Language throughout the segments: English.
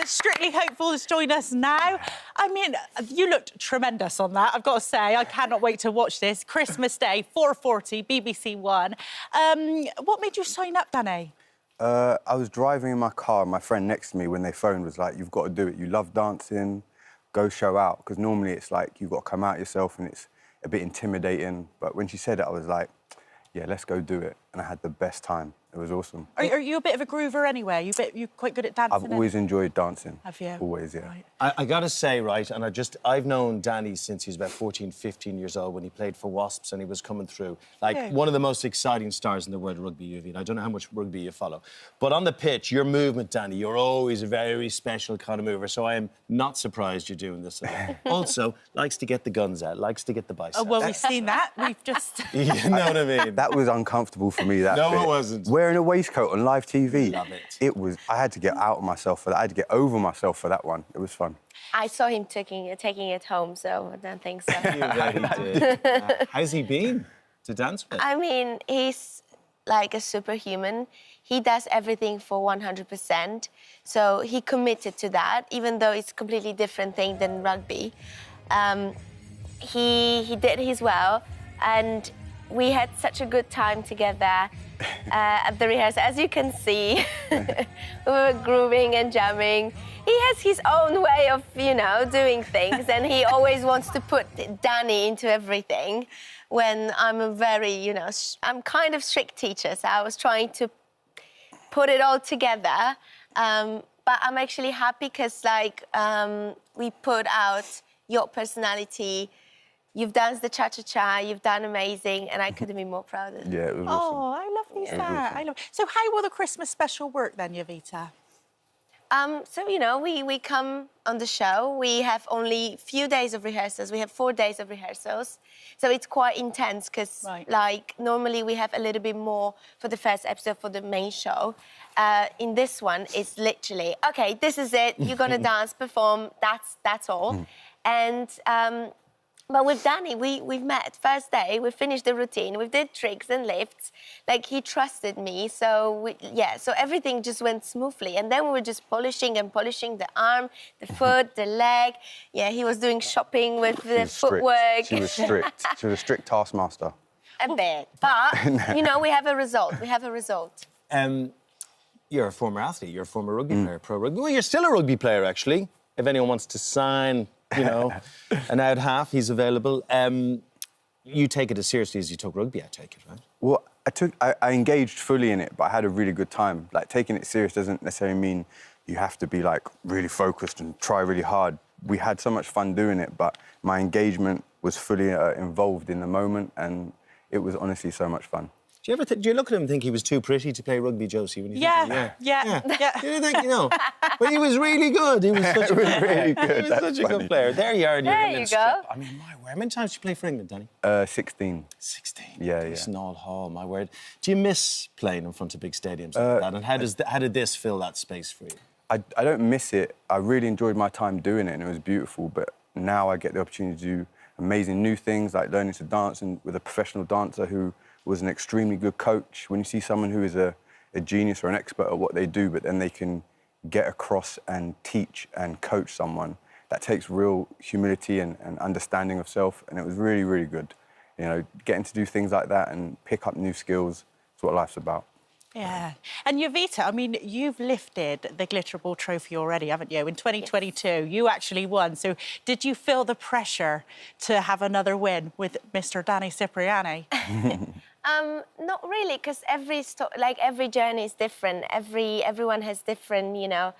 Strictly Hopeful has joined us now. I mean, you looked tremendous on that, I've got to say. I cannot wait to watch this. Christmas Day, 4:40, BBC One. What made you sign up, Danny? I was driving in my car, and my friend next to me, when they phoned, was like, you've got to do it. You love dancing, go show out. Because normally it's like, you've got to come out yourself, and it's a bit intimidating. But when she said it, I was like, yeah, let's go do it. And I had the best time. It was awesome. Are you a bit of a groover anyway? You quite good at dancing? I've always enjoyed dancing. Have you? Always, yeah. Right. I got to say, right, and I've known Danny since he was about 14, 15 years old when he played for Wasps and he was coming through. Like, one of the most exciting stars in the world of rugby, Judy. And I don't know how much rugby you follow. But on the pitch, your movement, Danny, you're always a very special kind of mover. So I am not surprised you're doing this. Also, likes to get the guns out, likes to get the biceps. Oh, well, we've seen that. We've just... You know what I mean? That was uncomfortable for me, that No, bit. it wasn't. Wearing a waistcoat on live TV. Love it. It was... I had to get out of myself for that. I had to get over myself for that one. It was fun. I saw him taking it home, so I don't think so. You really did. How's he been to dance with? I mean, he's like a superhuman. He does everything for 100%. So he committed to that, even though it's a completely different thing than rugby. He did his well, and we had such a good time together at the rehearsal. As you can see, we were grooving and jamming. He has his own way of, you know, doing things, and he always wants to put Danny into everything. When I'm a very, you know, I'm kind of strict teacher, so I was trying to put it all together. But I'm actually happy because, like, we put out your personality. You've danced the cha-cha-cha, you've done amazing, and I couldn't be more proud of you. Yeah, it was awesome. Oh, I love these that. I love... So how will the Christmas special work then, Jovita? So, you know, we come on the show. We have only a few days of rehearsals. We have 4 days of rehearsals. So it's quite intense because, like, normally we have a little bit more for the first episode for the main show. In this one, it's literally, OK, this is it. You're going to dance, perform. That's all. And... but with Danny, we've met first day, we finished the routine, we did tricks and lifts. Like, he trusted me, so so everything just went smoothly. And then we were just polishing and polishing the arm, the foot, the leg. Yeah, he was doing shopping with the footwork. She was strict. She was a strict taskmaster. A bit. But, you know, we have a result. We have a result. You're a former athlete, you're a former rugby player, pro rugby. Well, you're still a rugby player, actually. If anyone wants to sign... you know, an out half, he's available. You take it as seriously as you took rugby, I take it, right? Well, I engaged fully in it, but I had a really good time. Like, taking it serious doesn't necessarily mean you have to be, like, really focused and try really hard. We had so much fun doing it, but my engagement was fully involved in the moment, and it was honestly so much fun. Do you look at him and think he was too pretty to play rugby, Josie? When you Yeah. Do you think, you know? But he was really good. He was such a good player. Really good. He was such a good player. There you are. There you go. I mean, my word. How many times did you play for England, Danny? 16. 16. Yeah. It's an all hall, my word. Do you miss playing in front of big stadiums like that? And how did this fill that space for you? I don't miss it. I really enjoyed my time doing it, and it was beautiful. But now I get the opportunity to do amazing new things, like learning to dance and with a professional dancer who was an extremely good coach. When you see someone who is a genius or an expert at what they do, but then they can get across and teach and coach someone, that takes real humility and understanding of self, and it was really, really good. You know, getting to do things like that and pick up new skills is what life's about. Yeah. And Jovita, I mean, you've lifted the Glitter Ball trophy already, haven't you? In 2022, you actually won. So did you feel the pressure to have another win with Mr. Danny Cipriani? Not really, because every journey is different. Everyone has different, you know,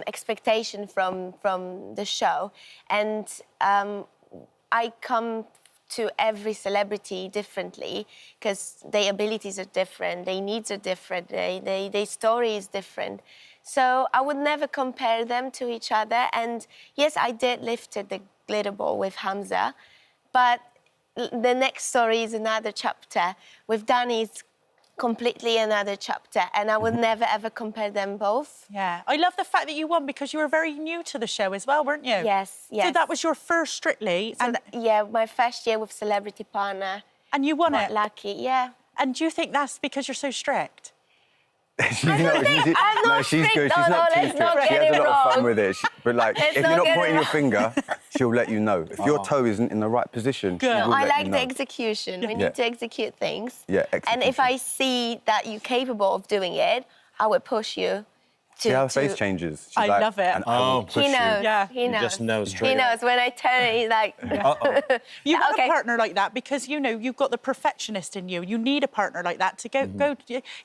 expectation from the show, and I come to every celebrity differently because their abilities are different, their needs are different, their story is different. So I would never compare them to each other. And yes, I did lift the glitter ball with Hamza, but the next story is another chapter. With Danny, it's completely another chapter, and I would never, ever compare them both. Yeah. I love the fact that you won because you were very new to the show as well, weren't you? Yes. So that was your first Strictly? So yeah, my first year with Celebrity Partner. And you won it? Lucky, yeah. And do you think that's because you're so strict? She's not strict. No, she's good. She's not too strict. She has a lot of fun with it. But like, if you're not pointing your finger, she'll let you know. If your toe isn't in the right position, she will let you know. I like the execution. We need to execute things. Yeah, execution. And if I see that you're capable of doing it, I would push you. See how her face changes. She's I love it. And I will push he knows. you. Yeah. He knows. He just knows straight He knows. When I turn it, he's like... You want a partner like that because, you know, you've got the perfectionist in you. You need a partner like that to go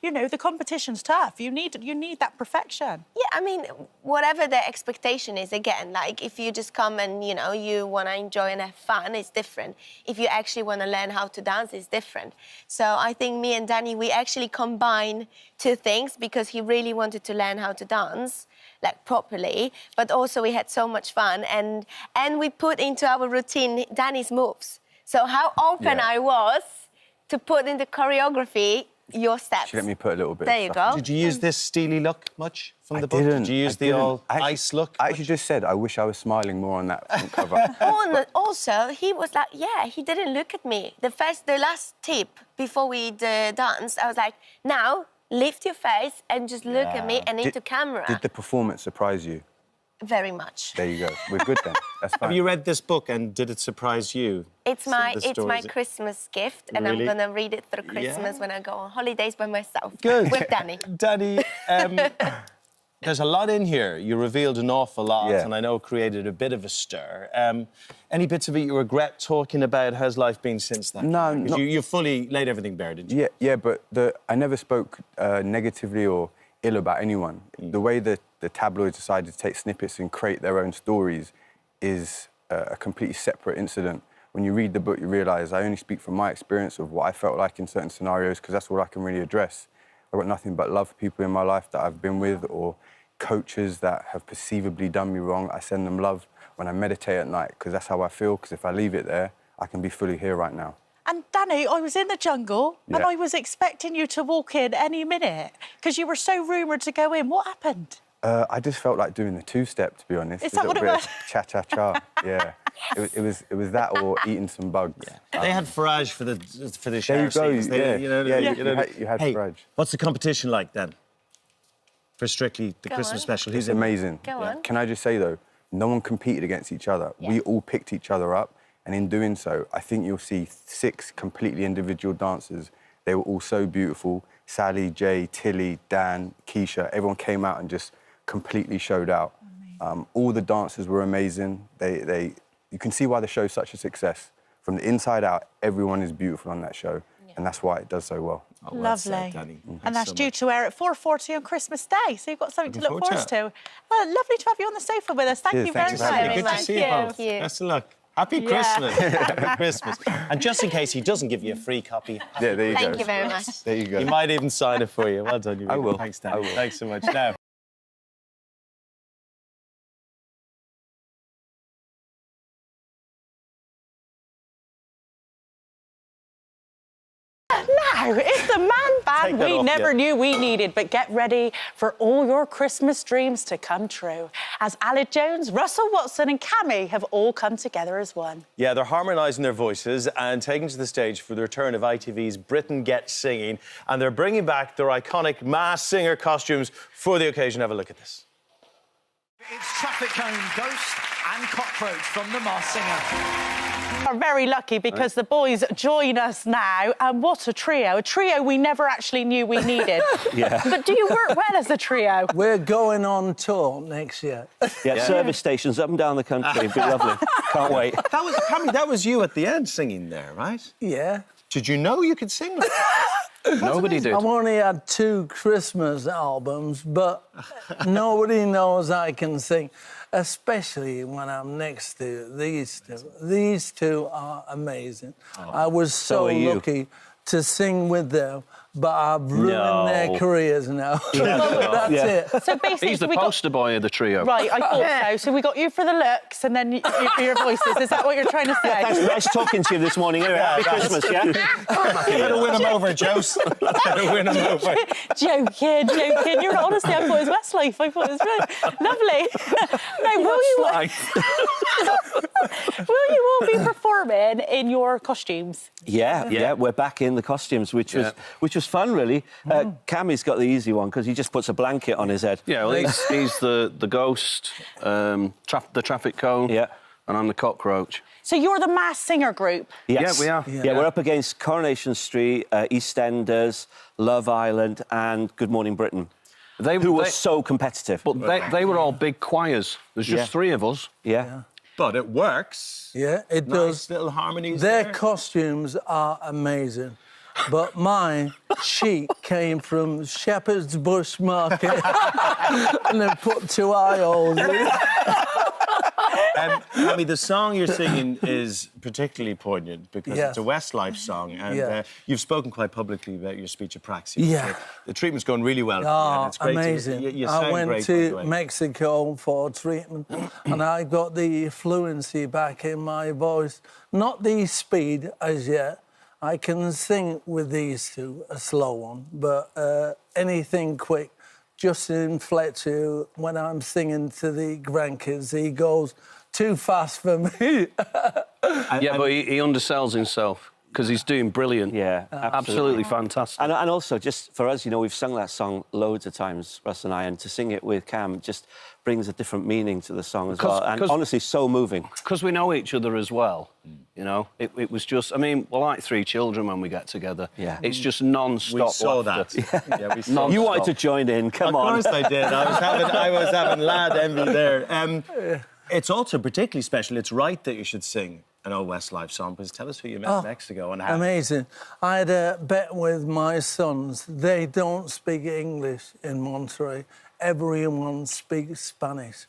you know, the competition's tough. You need that perfection. Yeah, I mean, whatever the expectation is, again, like, if you just come and, you know, you want to enjoy and have fun, it's different. If you actually want to learn how to dance, it's different. So I think me and Danny, we actually combine two things because he really wanted to learn how to dance, like, properly, but also we had so much fun, and we put into our routine Danny's moves. So how open I was to put in the choreography your steps. She let me put a little bit There you go. Did you use this steely look much from the book? Didn't. Did you use the all ice look? I actually just said I wish I was smiling more on that front cover. Also, he was like, he didn't look at me. The last tip before we danced, I was like, now lift your face and just look at me and into camera. Did the performance surprise you? Very much. There you go. We're good then. That's fine. Have you read this book and did it surprise you? It's my Christmas gift, and Really? I'm gonna read it through Christmas when I go on holidays by myself. Good. With Danny. Danny, there's a lot in here. You revealed an awful lot, and I know created a bit of a stir. Any bits of it you regret talking about? How's life been since then? No, you fully laid everything bare, didn't you? Yeah, but I never spoke negatively or ill about anyone. The way that the tabloids decided to take snippets and create their own stories is a completely separate incident. When you read the book, you realise I only speak from my experience of what I felt like in certain scenarios because that's all I can really address. I've got nothing but love for people in my life that I've been with or coaches that have perceivably done me wrong. I send them love when I meditate at night because that's how I feel, because if I leave it there, I can be fully here right now. And Danny, I was in the jungle and I was expecting you to walk in any minute because you were so rumoured to go in. What happened? I just felt like doing the two-step, to be honest. Is that what it was? Cha-cha-cha, yeah. It was that or eating some bugs. Yeah. They had Farage for the shower There you go, scenes. you had Farage. What's the competition like then? For Strictly, the Christmas special. It's amazing. Go on. Can I just say, though, no one competed against each other. Yeah. We all picked each other up, and in doing so, I think you'll see 6 completely individual dancers. They were all so beautiful. Sally, Jay, Tilly, Dan, Keisha, everyone came out and just completely showed out. All the dancers were amazing. You can see why the show's such a success. From the inside out, everyone is beautiful on that show, and that's why it does so well. Oh, Lovely. Danny. And that's due to air at 4:40 on Christmas Day, so you've got something to look forward to. Lovely to have you on the sofa with us. Thank you very much. Good to see you both. Best of luck. Happy Christmas. Happy Christmas. And just in case he doesn't give you a free copy, there you go. Thank you very much. There you go. he might even sign it for you. Well done, you. I will. Thanks, Danny. I will. Thanks so much. Now. Now, it's the man band we never knew we needed, but get ready for all your Christmas dreams to come true, as Aled Jones, Russell Watson and Cammy have all come together as one. Yeah, they're harmonising their voices and taking to the stage for the return of ITV's Britain Gets Singing, and they're bringing back their iconic Masked Singer costumes for the occasion. Have a look at this. It's Traffic Cone, Ghost and Cockroach from the Masked Singer. We're very lucky because the boys join us now, and what a trio we never actually knew we needed. But do you work well as a trio? We're going on tour next year. Service stations up and down the country. It'd be lovely. Can't wait. That was you at the end singing there, right? Yeah. Did you know you could sing? Nobody did. I've only had 2 Christmas albums, but nobody knows I can sing, especially when I'm next to these two. These two are amazing. I was so lucky to sing with them, but I've ruined their careers now. That's it. So basically, he's the poster boy of the trio. Right, I thought so. So we got you for the looks and then you for your voices. Is that what you're trying to say? Thanks. Nice talking to you this morning. Anyway, happy Christmas, yeah? Better win him over, Jose. Better win him over. Joking. You're honestly, I thought it was Westlife. I thought it was good. Lovely. Now, will you all be performing in your costumes? Yeah, we're back in the costumes, which was was fun, really. Cammy's got the easy one because he just puts a blanket on his head. Yeah, well, he's the ghost, the traffic cone, yeah, and I'm the cockroach. So you're the Masked Singer group? Yes. Yeah, we are. Yeah, we're up against Coronation Street, EastEnders, Love Island and Good Morning Britain. Who were so competitive. But they were all big choirs. There's just 3 of us. Yeah. But it works. Yeah, it Nice does. little harmonies Their there. costumes are amazing. But my sheet came from Shepherd's Bush Market and they put 2 eye holes in. I mean, the song you're singing is particularly poignant because it's a Westlife song, and you've spoken quite publicly about your speech at Praxis. Yeah. So the treatment's going really well. Oh, it's great. amazing. You sound I went great, by the to way. Mexico for treatment and I got the fluency back in my voice. Not the speed as yet. I can sing with these 2, a slow one, but anything quick. Justin Fletcher, when I'm singing to the grandkids, he goes too fast for me. Yeah, but he undersells himself because he's doing brilliant. Yeah, absolutely fantastic. And also, just for us, you know, we've sung that song loads of times, Russ and I, and to sing it with Cam just brings a different meaning to the song as well. And honestly, so moving. Because we know each other as well, you know. It was just, I mean, we're like 3 children when we get together. Yeah. It's just non-stop We saw laughter. that. Yeah, we saw You that. wanted to join in, come on. Of course I did. I was having lad envy there. It's also particularly special. It's right that you should sing an old Westlife song, because tell us who you met in Mexico and how. Amazing. I had a bet with my sons. They don't speak English in Monterey. Everyone speaks Spanish.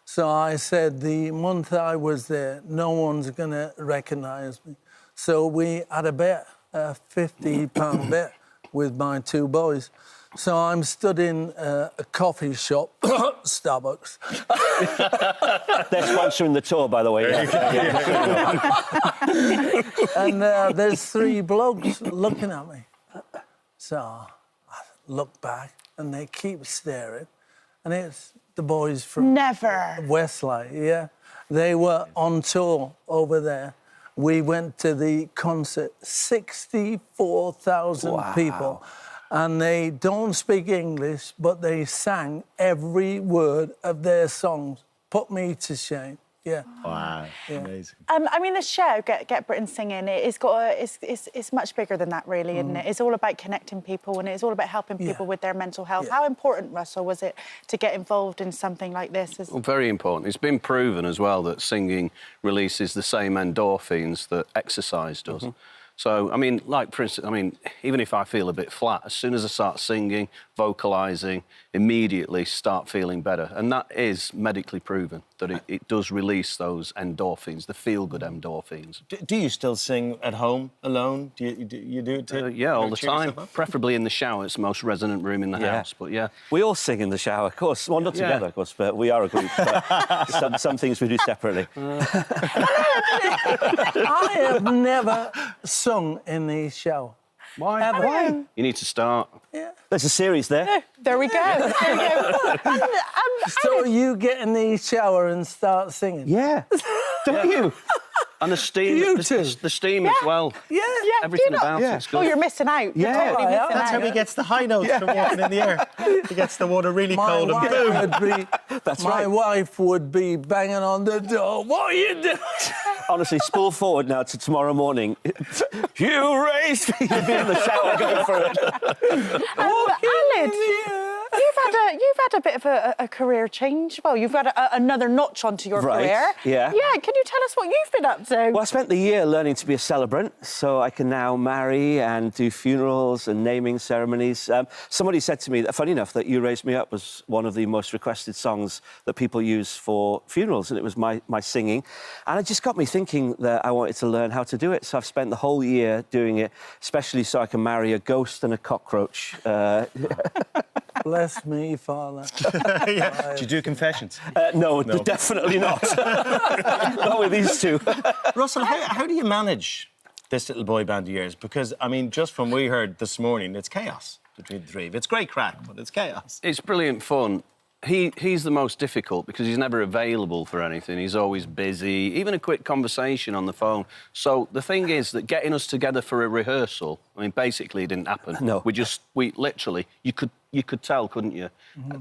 So I said the month I was there, no one's going to recognise me. So we had a bet, a £50 bet with my 2 boys. So I'm stood in a coffee shop, Starbucks. They're sponsoring the tour, by the way. And there's 3 blokes looking at me. So I look back and they keep staring. And it's the boys from Westlife, yeah. They were on tour over there. We went to the concert, 64,000 people. And they don't speak English, but they sang every word of their songs. Put me to shame. Yeah. Wow, amazing. I mean, the show, Get Britain Singing, it's much bigger than that, really, isn't it? It's all about connecting people and it's all about helping people with their mental health. How important, Russell, was it to get involved in something like this? Well, very important. It's been proven as well that singing releases the same endorphins that exercise does. So, I mean, like, for instance, I mean, even if I feel a bit flat, as soon as I start singing, vocalising, immediately start feeling better. And that is medically proven, that it does release those endorphins, the feel-good endorphins. Do you still sing at home, alone? Do you do it too? Yeah, all the time. Preferably in the shower. It's the most resonant room in the house, but yeah. We all sing in the shower, of course. Well, not together, of course, but we are a group. But some things we do separately. I have never sung in the shower. Why? Ever. Why? You need to start. Yeah. There's a series there. There we go. There we go. So you get in the shower and start singing? Yeah. Don't you? And the steam, the steam as well. Yeah. Everything about it's good. Oh, you're missing out. You're totally missing That's how out. he gets the high notes from walking in the air. He gets the water really cold and boom. My wife would be banging on the door. What are you doing? Honestly, spool forward now to tomorrow morning. You raised me. You'd be in the shower going for it. Alid, you've had a bit of a career change. Well, you've had another notch onto your career. Yeah. Yeah. Can you tell us what you've been up to? Well, I spent the year learning to be a celebrant, so I can now marry and do funerals and naming ceremonies. Somebody said to me, that, funny enough, that You Raised Me Up was one of the most requested songs that people use for funerals, and it was my singing. And it just got me thinking that I wanted to learn how to do it, so I've spent the whole year doing it, especially so I can marry a ghost and a cockroach. Bless me, Father. Do you do confessions? No, definitely not. Not with these 2. Russell, how do you manage this little boy band of yours? Because, I mean, just from what we heard this morning, it's chaos between the 3 of you. It's great crack, but it's chaos. It's brilliant fun. he's the most difficult because he's never available for anything. He's always busy, even a quick conversation on the phone. So the thing is that getting us together for a rehearsal, I mean, basically it didn't happen. No. We literally, you could tell, couldn't you?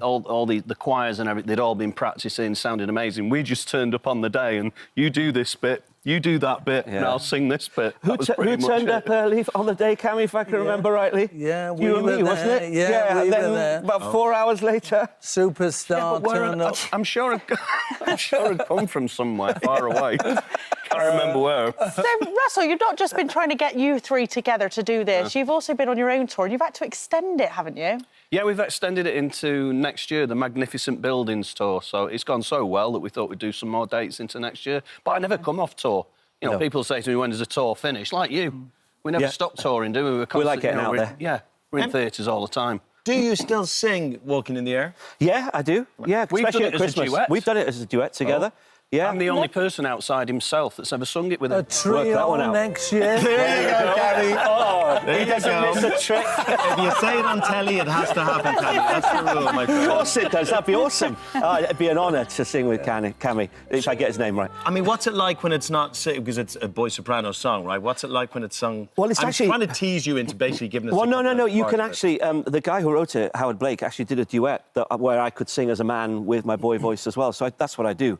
All the choirs and everything, they'd all been practising, sounded amazing. We just turned up on the day and you do this bit, you do that bit, and I'll sing this bit. Who turned up early on the day, Cammy, if I can remember rightly? Yeah, you and me, wasn't it? Yeah, we and then were there. about 4 hours later... Superstar turned up. I'm sure it'd come from somewhere far away. Can't remember where. So, Russell, you've not just been trying to get you three together to do this. You've also been on your own tour. You've had to extend it, haven't you? Yeah, we've extended it into next year, the Magnificent Buildings tour. So it's gone so well that we thought we'd do some more dates into next year. But I never come off tour. You know, people say to me, when does a tour finish? Like you. We never stop touring, do we? We like getting out there. Yeah, we're in theatres all the time. Do you still sing Walking in the Air? Yeah, I do. Yeah, We've especially done it at Christmas. as a duet. We've done it as a duet together. Yeah. I'm the only person outside himself that's ever sung it with him. A trio next year. There you go, Gary. Oh, There he you doesn't go. miss a trick. If you say it on telly, it has to happen, Cammy. That's the rule, my Of friend. course it does. That'd be awesome. It'd be an honour to sing with Cammy, if I get his name right. I mean, what's it like when it's not... Because it's a boy soprano song, right? What's it like when it's sung... Well, it's I'm actually... trying to tease you into basically giving us... Well, no. You can part of it. actually... the guy who wrote it, Howard Blake, actually did a duet where I could sing as a man with my boy voice as well. So that's what I do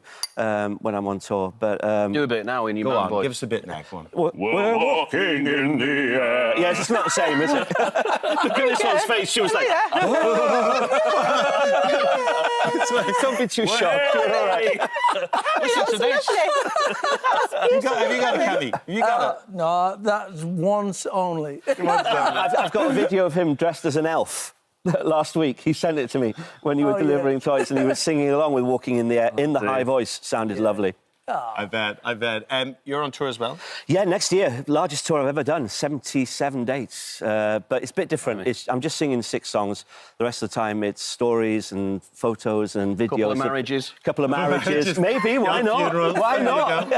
when I'm on tour. But do a bit now in your Go man on, voice. give us a bit now. Go on. We're walking in the air. Yeah, it's not the same, is it? Look at this one's face. She was like... Don't be too shocked. You're all right. Listen to this. Have you got it, Cammy? You got it? No, that's once only. I've got a video of him dressed as an elf. Last week, he sent it to me when you were delivering toys, and he was singing along with Walking in the Air in the high voice. Sounded lovely. I bet. You're on tour as well? Yeah, next year, largest tour I've ever done, 77 dates. But it's a bit different. I'm just singing 6 songs. The rest of the time, it's stories and photos and videos. Couple of marriages. Couple of marriages. Maybe, why not? Funerals. Why not?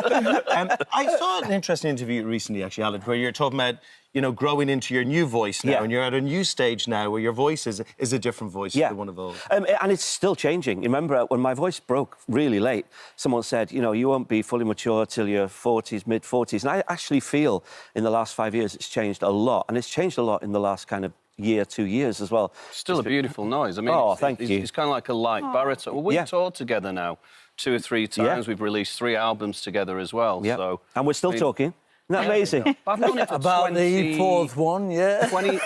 I saw an interesting interview recently, actually, Alan, where you're talking about, you know, growing into your new voice now, and you're at a new stage now where your voice is a different voice to the one of old. And it's still changing. Remember, when my voice broke really late, someone said, you know, you won't be fully mature till your 40s, mid-40s. And I actually feel in the last 5 years it's changed a lot. And it's changed a lot in the last kind of year, 2 years as well. Still a beautiful noise. I mean, thank you. It's kind of like a light baritone. Well, we've toured together now 2 or 3 times. We've released 3 albums together as well. Yeah. So, and we're still talking. Isn't that amazing? I've known it for About the 4th one, yeah. 20...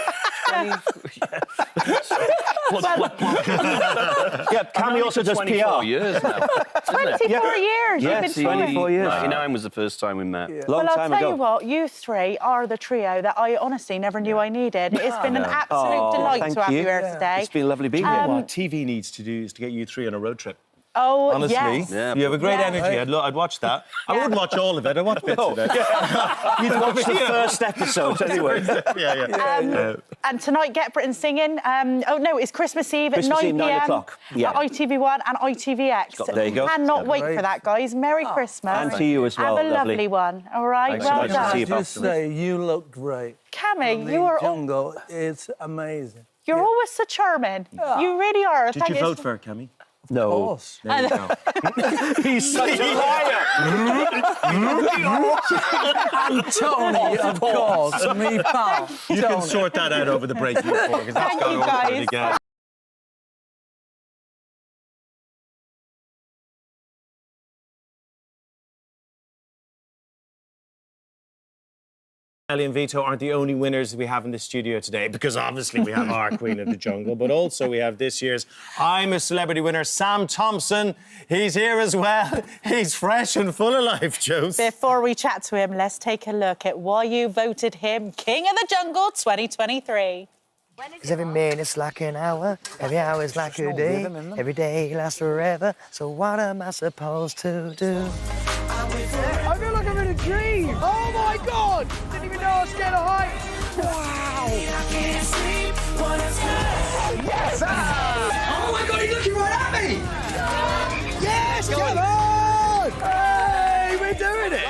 Yeah, Cammy also does 24 PR. years now. 24 years. Yeah, You've been 24 years. 99 was the first time we met. Long Well, I'll time tell ago. you what, you three are the trio that I honestly never knew I needed. It's been an absolute delight thank to have you you. here today. It's been lovely being here. What TV needs to do is to get you 3 on a road trip. Oh, Honestly, yes. you have a great energy. I'd watch that. I wouldn't watch all of it. I'd watch bits of it. You'd watch the first episode anyway. And tonight, Get Britain Singing. It's Christmas Eve at 9 Eve, 9 p.m. o'clock. Yeah. at ITV1 and ITVX. There you go. Cannot wait for that, guys. Merry Christmas. And to you as well, Have a lovely. lovely one. All right, Thanks, well nice to done. see you. Just say, you look great. Cammy, you are jungle. It's amazing. you're always so charming. You really are. Did you vote for her, Cammy? No. Of course. There you go. He's such a liar. And Tony, of course, me pal. You can sort that out over the break, because that's Thank gone you, over guys. pretty good. Ellie and Vito aren't the only winners we have in the studio today, because obviously we have our Queen of the Jungle, but also we have this year's I'm a Celebrity winner, Sam Thompson. He's here as well. He's fresh and full of life, Josie. Before we chat to him, let's take a look at why you voted him King of the Jungle 2023. Cause every minute's like an hour, every hour's like a day, every day lasts forever, so what am I supposed to do? I feel like I'm in a dream! Oh my God! Didn't even know I was scared of heights! Wow! Yes! Oh my God, he's looking right at me! Yes! Come on! Hey, we're doing it!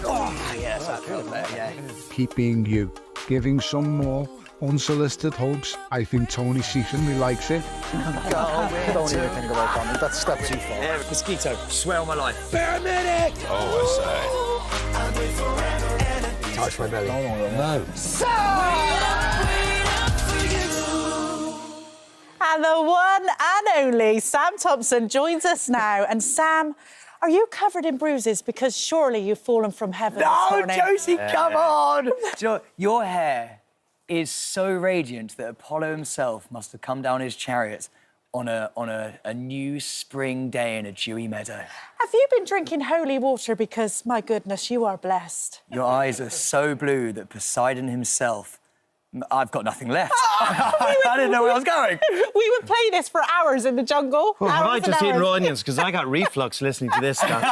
Oh, yes, I feel that, yeah. Keeping you, giving some more, unsolicited hugs. I think Tony secretly likes it. Don't even think about that. That's a step too far. Mosquito, swear on my life. Fair minute! Oh, Touch my belly. No. And the one and only Sam Thompson joins us now. And Sam, are you covered in bruises? Because surely you've fallen from heaven this morning. Josie, come on! Do you know, your hair is so radiant that Apollo himself must have come down his chariot on a new spring day in a dewy meadow. Have you been drinking holy water? Because, my goodness, you are blessed. Your eyes are so blue that Poseidon himself... I've got nothing left. I didn't know where I was going. We would play this for hours in the jungle. Well, have I just eaten hours. raw onions? Because I got reflux listening to this stuff.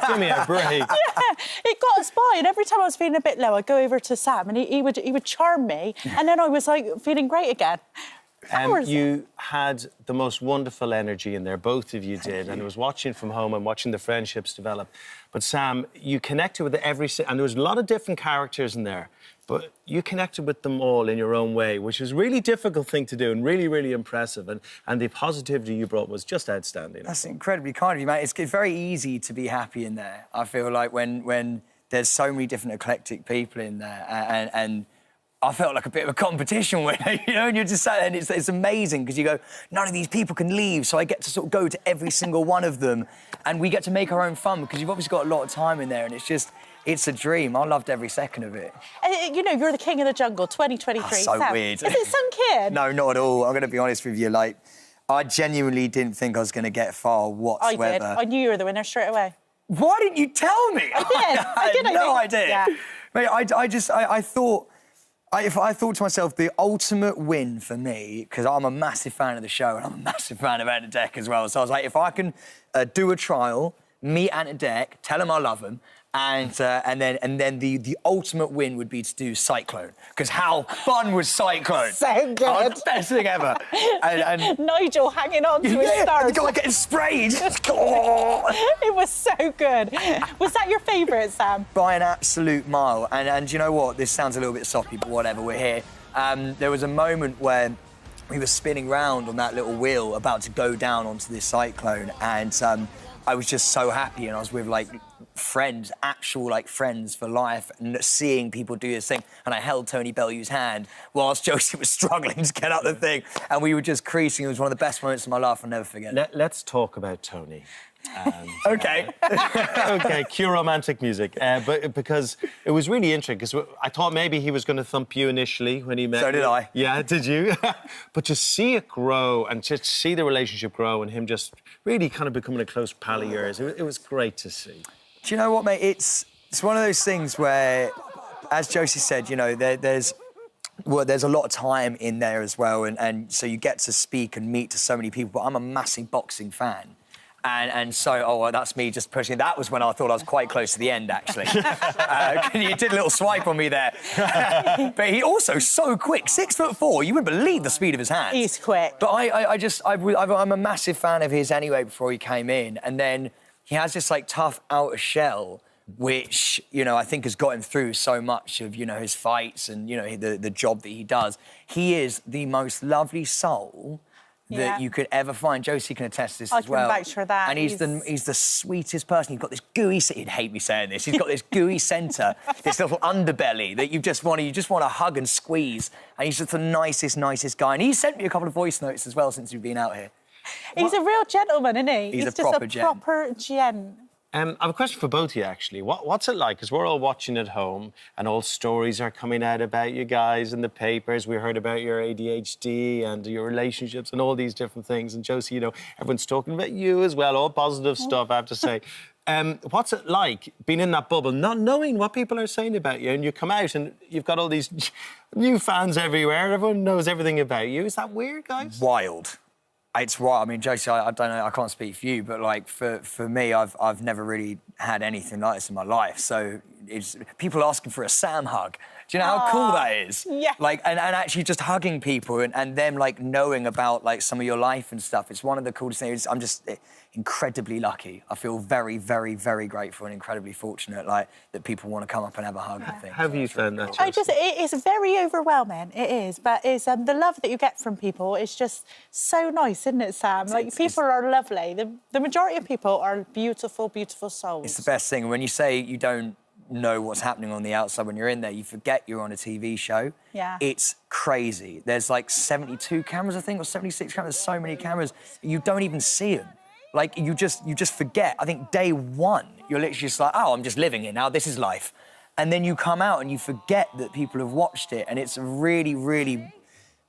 Give me a break. Yeah, it got us by, and every time I was feeling a bit low, I'd go over to Sam, and he would charm me, and then I was like feeling great again. You had the most wonderful energy in there, both of you did, and I was watching from home and watching the friendships develop. But Sam, you connected with and there was a lot of different characters in there, but you connected with them all in your own way, which was a really difficult thing to do and really, really impressive. And the positivity you brought was just outstanding. That's incredibly kind of you, mate. It's very easy to be happy in there. I feel like when there's so many different eclectic people in there, and I felt like a bit of a competition with it, you know, and you're just sat there and it's amazing because you go, none of these people can leave, so I get to sort of go to every single one of them and we get to make our own fun because you've obviously got a lot of time in there and it's a dream. I loved every second of it. You know, you're the king of the jungle, 2023. That's so Sam, weird. Is it sunk in? No, not at all. I'm going to be honest with you, like, I genuinely didn't think I was going to get far whatsoever. I did. I knew you were the winner straight away. Why didn't you tell me? I did. I had no idea. Yeah. Mate, I thought... I thought to myself, the ultimate win for me, because I'm a massive fan of the show and I'm a massive fan of Ant and Dec as well. So I was like, if I can do a trial, meet Ant and Dec, tell them I love them, and then the ultimate win would be to do Cyclone. Because how fun was Cyclone? So good. Oh, the best thing ever. and Nigel hanging on to his stars. the guy getting sprayed. It was so good. Was that your favourite, Sam? By an absolute mile. And you know what? This sounds a little bit soppy, but whatever, we're here. There was a moment where we were spinning round on that little wheel about to go down onto this cyclone, and I was just so happy, and I was with, like, friends, actual, like, friends for life, and seeing people do this thing. And I held Tony Bellew's hand whilst Josie was struggling to get up the thing, and we were just creasing. It was one of the best moments of my life. I'll never forget it. Let's talk about Tony. OK. OK, cue romantic music. But because it was really interesting, because I thought maybe he was going to thump you initially when he met you. So did I. Yeah, did you? But to see it grow and to see the relationship grow and him just really kind of becoming a close pal of yours, it was great to see. Do you know what, mate? It's one of those things where, as Josie said, you know, there's a lot of time in there as well, and so you get to speak and meet to so many people. But I'm a massive boxing fan. And so, well, that's me just pushing. That was when I thought I was quite close to the end, actually. You did a little swipe on me there. But he also so quick, 6'4". You wouldn't believe the speed of his hands. He's quick. But I'm a massive fan of his anyway before he came in. And then he has this, like, tough outer shell, which, you know, I think has got him through so much of, you know, his fights and, you know, the job that he does. He is the most lovely soul that you could ever find. Josie can attest to this as well. I can vouch for that. And he's the sweetest person. He's got this gooey... He'd hate me saying this. He's got this gooey centre, this little underbelly that you just want to hug and squeeze. And he's just the nicest guy. And he's sent me a couple of voice notes as well since we've been out here. He's a real gentleman, isn't he? He's just a proper a gent. proper gent. I have a question for both of you, actually. What's it like? Because we're all watching at home and all stories are coming out about you guys in the papers. We heard about your ADHD and your relationships and all these different things. And Josie, you know, everyone's talking about you as well, all positive stuff, I have to say. What's it like being in that bubble, not knowing what people are saying about you, and you come out and you've got all these new fans everywhere, everyone knows everything about you. Is that weird, guys? Wild. It's right. I mean, Josie, I don't know. I can't speak for you, but like for me, I've never really had anything like this in my life. So it's people asking for a Sam hug. Do you know how cool that is? Yeah. Like, and actually just hugging people and them, like, knowing about, like, some of your life and stuff. It's one of the coolest things. I'm just incredibly lucky. I feel very, very, very grateful and incredibly fortunate, like, that people want to come up and have a hug, I think. How have you found that, It is very overwhelming, it is, but it's the love that you get from people is just so nice, isn't it, Sam? Like, people are lovely. The majority of people are beautiful, beautiful souls. It's the best thing. When you say you don't know what's happening on the outside when you're in there, you forget you're on a TV show. Yeah. It's crazy. There's like 72 cameras, I think, or 76 cameras. There's so many cameras. You don't even see them. Like, you just forget. I think day one, you're literally just like, oh, I'm just living it now. This is life. And then you come out and you forget that people have watched it. And it's a really, really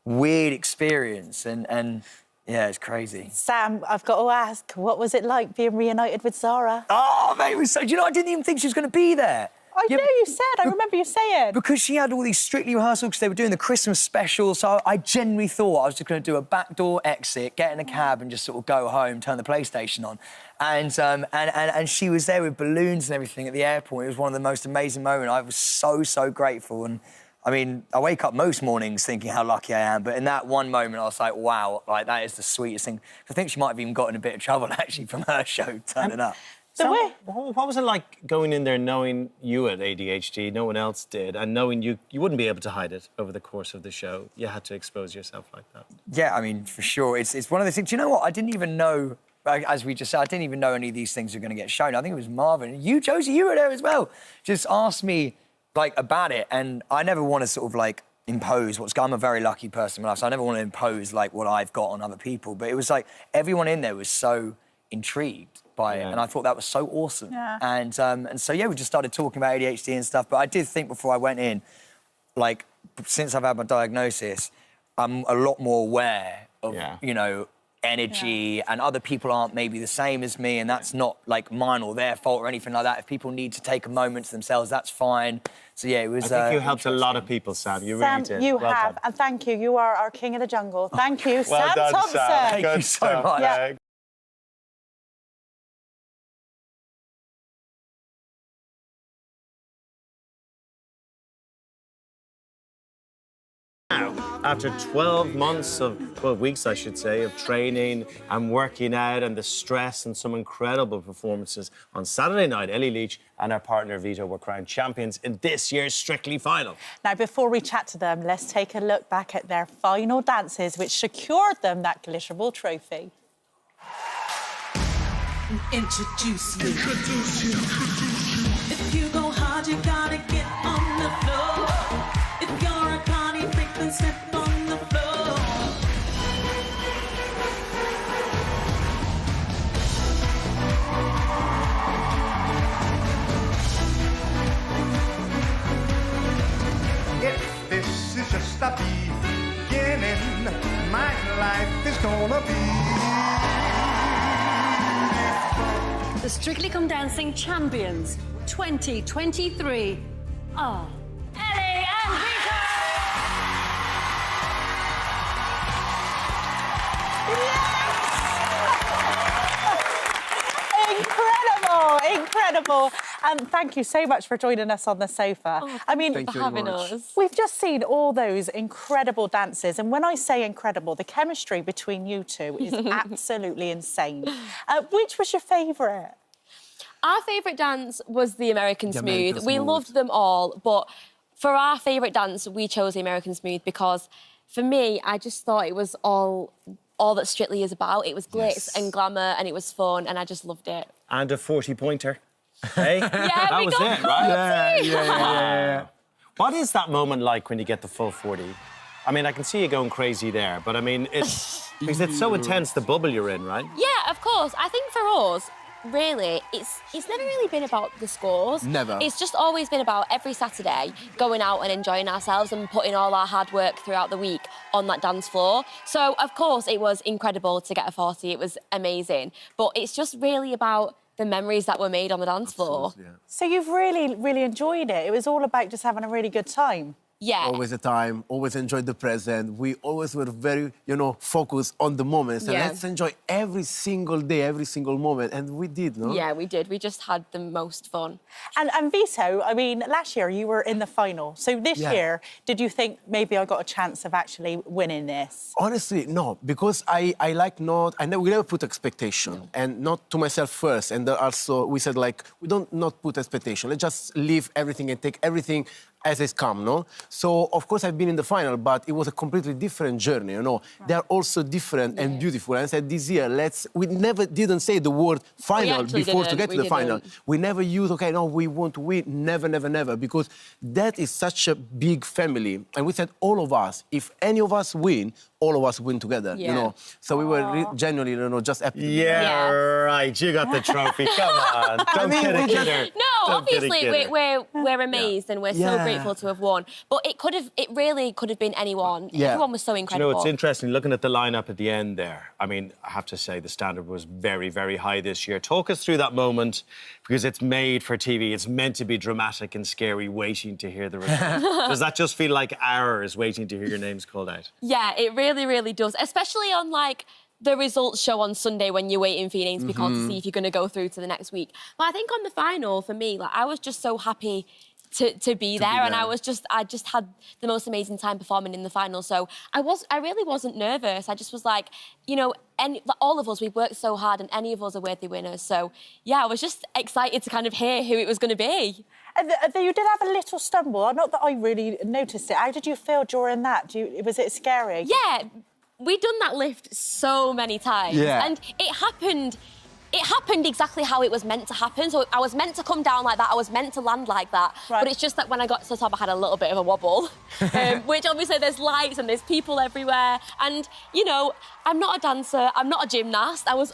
weird experience. And yeah, it's crazy. Sam, I've got to ask, what was it like being reunited with Zara? Oh, mate, it was so... Do you know, I didn't even think she was going to be there. I know you said. I remember you saying. Because she had all these Strictly rehearsals because they were doing the Christmas special, so I genuinely thought I was just going to do a backdoor exit, get in a cab and just sort of go home, turn the PlayStation on. And she was there with balloons and everything at the airport. It was one of the most amazing moments. I was so grateful. And, I mean, I wake up most mornings thinking how lucky I am, but in that one moment, I was like, wow, like, that is the sweetest thing. I think she might have even got in a bit of trouble, actually, from her show turning up. So, what was it like going in there knowing you had ADHD, no one else did, and knowing you wouldn't be able to hide it over the course of the show? You had to expose yourself like that. Yeah, I mean, for sure. It's one of those things. Do you know what? I didn't even know, as we just said, I didn't even know any of these things were going to get shown. I think it was Marvin. You, Josie, you were there as well. Just asked me, like, about it, and I never want to sort of, like, impose what's... I'm a very lucky person in my life, so I never want to impose, like, what I've got on other people. But it was like, everyone in there was so intrigued by it, and I thought that was so awesome. Yeah. And so, yeah, we just started talking about ADHD and stuff, but I did think before I went in, like, since I've had my diagnosis, I'm a lot more aware of, you know, energy, and other people aren't maybe the same as me, and that's not, like, mine or their fault or anything like that. If people need to take a moment to themselves, that's fine. So, yeah, it was... I think you helped a lot of people, Sam. You really did. Sam, you have, and thank you. You are our king of the jungle. Thank you, well Sam done, Thompson. Sam. Thank you so much. Yeah. After 12 months of, 12 weeks, I should say, of training and working out and the stress and some incredible performances, on Saturday night, Ellie Leach and our partner Vito were crowned champions in this year's Strictly final. Now, before we chat to them, let's take a look back at their final dances, which secured them that glitterable trophy. Introduce you. If you go hard, you gotta get on the floor. If you're a party freak, then step on the floor. If this is just a beginning, my life is gonna be. The Strictly Come Dancing champions 2023 are Ellie and Vito! Incredible. And thank you so much for joining us on the sofa. Oh, I mean, thank you for having us. We've just seen all those incredible dances, and when I say incredible, the chemistry between you two is absolutely insane. Which was your favourite? Our favourite dance was the American Smooth. We loved them all, but for our favourite dance, we chose the American Smooth because, for me, I just thought it was all that Strictly is about. It was glitz and glamour, and it was fun, and I just loved it. And a 40-pointer. Hey? Yeah, that we was got it, right? 40. Yeah. What is that moment like when you get the full 40? I mean, I can see you going crazy there, but I mean, it's because it's so intense, the bubble you're in, right? Yeah, of course. I think for us, really, it's never really been about the scores. Never. It's just always been about every Saturday going out and enjoying ourselves and putting all our hard work throughout the week on that dance floor. So, of course, it was incredible to get a 40. It was amazing. But it's just really about the memories that were made on the dance floor. So you've really, really enjoyed it. It was all about just having a really good time. Yeah. Always the time, always enjoyed the present. We always were very, focused on the moments. And let's enjoy every single day, every single moment. And we did, no? Yeah, we did. We just had the most fun. And Vito, I mean, last year you were in the final. So this year, did you think maybe I got a chance of actually winning this? Honestly, no, because we never put expectation, and not to myself first. And also we said, like, we don't not put expectation. Let's just leave everything and take everything as it's come, no? So, of course, I've been in the final, but it was a completely different journey, Right. They're also different and beautiful. And I said, this year, we never didn't say the word final before to get to the final. We never used, we want to win. Never, never, never. Because that is such a big family. And we said, all of us, if any of us win, all of us win together, So we were genuinely, just happy. Yeah, right. You got the trophy. Come on. Don't kid a kidder. No, obviously, we're amazed and we're so grateful to have won. But it really could have been anyone. Everyone was so incredible. It's interesting, looking at the lineup at the end there. I mean, I have to say the standard was very, very high this year. Talk us through that moment, because it's made for TV. It's meant to be dramatic and scary, waiting to hear the results. Does that just feel like hours waiting to hear your names called out? Yeah, it really, really does. Especially on, like, the results show on Sunday when you're waiting for your names to be called to see if you're going to go through to the next week. But I think on the final, for me, like, I was just so happy to be there, and I just had the most amazing time performing in the final. So I really wasn't nervous. I just was like, all of us, we've worked so hard, and any of us are worthy winners. So yeah, I was just excited to kind of hear who it was going to be. You did have a little stumble. Not that I really noticed it. How did you feel during that? Was it scary? Yeah, we'd done that lift so many times, and it happened exactly how it was meant to happen. So I was meant to come down like that. I was meant to land like that. Right. But it's just that when I got to the top, I had a little bit of a wobble, which obviously there's lights and there's people everywhere. And, I'm not a dancer. I'm not a gymnast. I was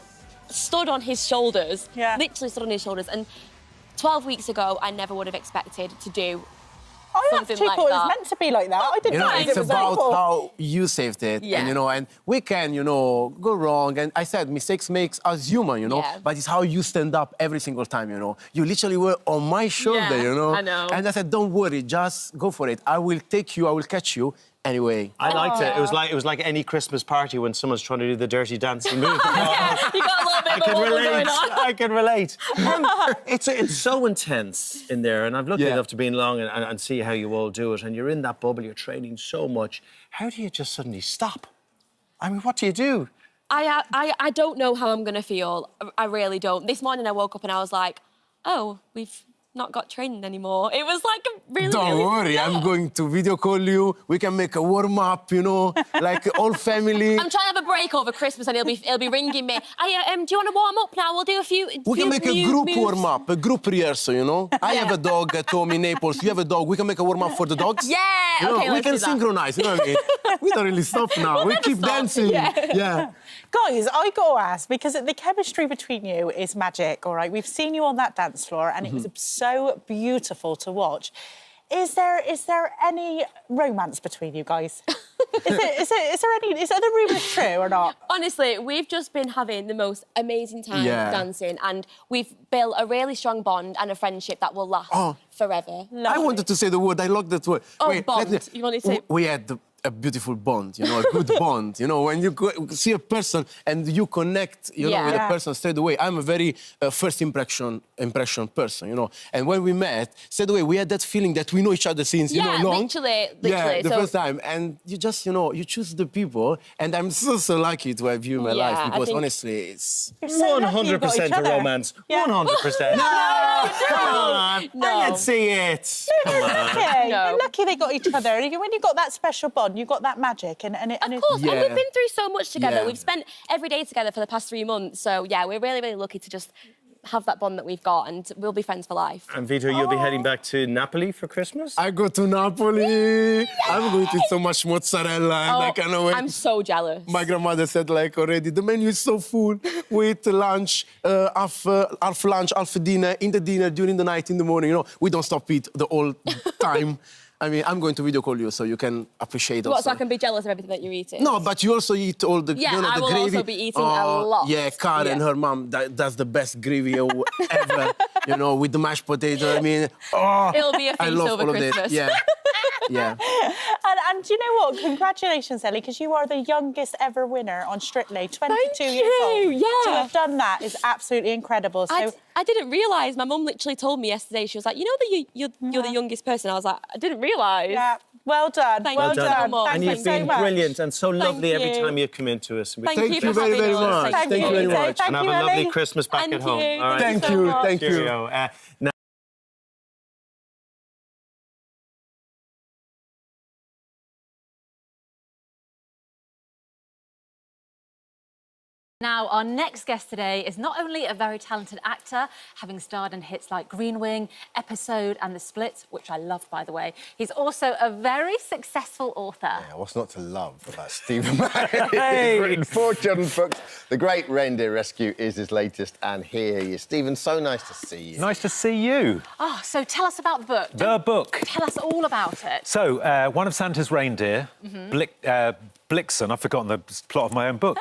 stood on his shoulders, literally stood on his shoulders. And 12 weeks ago, I never would have expected to do I actually thought it was meant to be like that. I didn't know it's about how you saved it, and and we can, go wrong. And I said mistakes makes us human, but it's how you stand up every single time, You literally were on my shoulder, I know. And I said, don't worry, just go for it. I will take you, I will catch you. Anyway, I liked it. It was like any Christmas party when someone's trying to do the dirty dancing move. You got a little bit of a wobble going on. I can relate. It's so intense in there, and I've lucky enough to be in long and see how you all do it. And you're in that bubble, you're training so much. How do you just suddenly stop? I mean, what do you do? I don't know how I'm going to feel. I really don't. This morning I woke up and I was like, oh, we've not got training anymore. It was like a really... Don't worry, I'm going to video call you. We can make a warm-up, like all family. I'm trying to have a break over Christmas and he'll be ringing me. Do you want to warm up now? We'll do a few... We can make a group warm-up, a group rehearsal, I have a dog at home in Naples. You have a dog. We can make a warm-up for the dogs. Yeah, okay, we can synchronize, you know what I mean? We don't really stop now. We keep dancing. Yeah. Guys, I got to ask, because the chemistry between you is magic, all right? We've seen you on that dance floor, and it was so beautiful to watch. Is there any romance between you guys? Is the rumours true or not? Honestly, we've just been having the most amazing time dancing, and we've built a really strong bond and a friendship that will last forever. Lovely. I wanted to say the word. I like that word. Oh, wait, bond. You wanted to say... We had a beautiful bond, a good bond. When you see a person and you connect, with a person straight away. I'm a very first impression person, And when we met, straight away, we had that feeling that we know each other since, long. Literally. Yeah, the first time. And you just, you choose the people. And I'm so lucky to have you in my life, because honestly, it's... 100% a romance. Yeah. 100%. No! Come on. No. Let's see it. Come on. You're lucky they got each other. When you got that special bond, you got that magic, and of course, and we've been through so much together. We've spent every day together for the past 3 months. So yeah, we're really, really lucky to just have that bond that we've got, and we'll be friends for life. And Vito, you'll be heading back to Napoli for Christmas? I go to Napoli. I'm going to eat so much mozzarella, and I cannot wait. I'm so jealous. My grandmother said already, the menu is so full. We eat lunch, half lunch, half dinner, in the dinner, during the night, in the morning. We don't stop eat the whole time. I mean, I'm going to video call you so you can appreciate also. What, so I can be jealous of everything that you're eating? No, but you also eat all the, the gravy. I will also be eating a lot. Yeah, Karen, her mom, does the best gravy ever, with the mashed potato. I mean, it'll be a feast over Christmas. Yeah. Yeah. And do you know what? Congratulations, Ellie, because you are the youngest ever winner on Strictly, 22 years old. Yeah. To have done that is absolutely incredible. So I didn't realise. My mum literally told me yesterday. She was like, you know that you're the youngest person. I was like, I didn't realise. Yeah. Well done. Well done. And you've been brilliant and so lovely every time you come into us. Thank you very, very much. Thank you very much. And have a lovely Christmas back at home. All right. Thank you. Thank you. Now Now, our next guest today is not only a very talented actor, having starred in hits like Green Wing, Episode and The Split, which I love, by the way, he's also a very successful author. Yeah, what's not to love about Stephen Mann? He's written 4 children's books. The Great Reindeer Rescue is his latest, and here he is. Stephen, so nice to see you. Nice to see you. Oh, so tell us about the book. The book. Tell us all about it. So, one of Santa's reindeer, Blixen, I've forgotten the plot of my own book.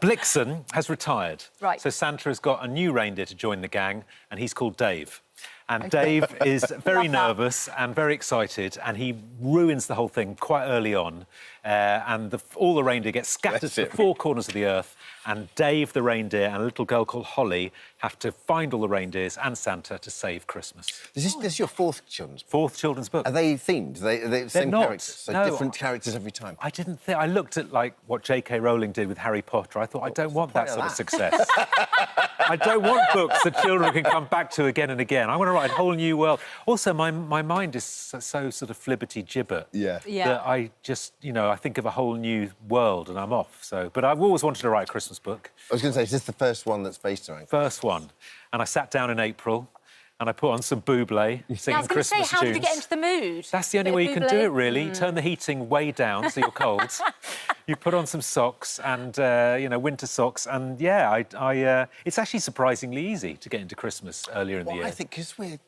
Blixen has retired. Right. So Santa has got a new reindeer to join the gang, and he's called Dave. And Dave is very nervous and very excited, and he ruins the whole thing quite early on. And all the reindeer get scattered to the 4 corners of the earth, and Dave, the reindeer, and a little girl called Holly have to find all the reindeers and Santa to save Christmas. This is your 4th children's book? 4th children's book. Are they themed? Are they the same not. characters? So No, different characters every time? I didn't think... I looked at, like, what J.K. Rowling did with Harry Potter. I thought, I don't want that sort of success. I don't want books that children can come back to again and again. I want to write a whole new world. Also, my mind is so sort of flibbity-gibbet that I just, you know, I think of a whole new world and I'm off. So, but I've always wanted to write a Christmas book. I was going to say, is this the first one that's based around? First one. And I sat down in April and I put on some Bublé, singing Christmas tunes. I was going to say, how did you get into the mood? That's the only way you can do it, really. You turn the heating way down so you're cold. You put on some socks and, you know, winter socks. And, yeah, it's actually surprisingly easy to get into Christmas earlier in the year. I think because we're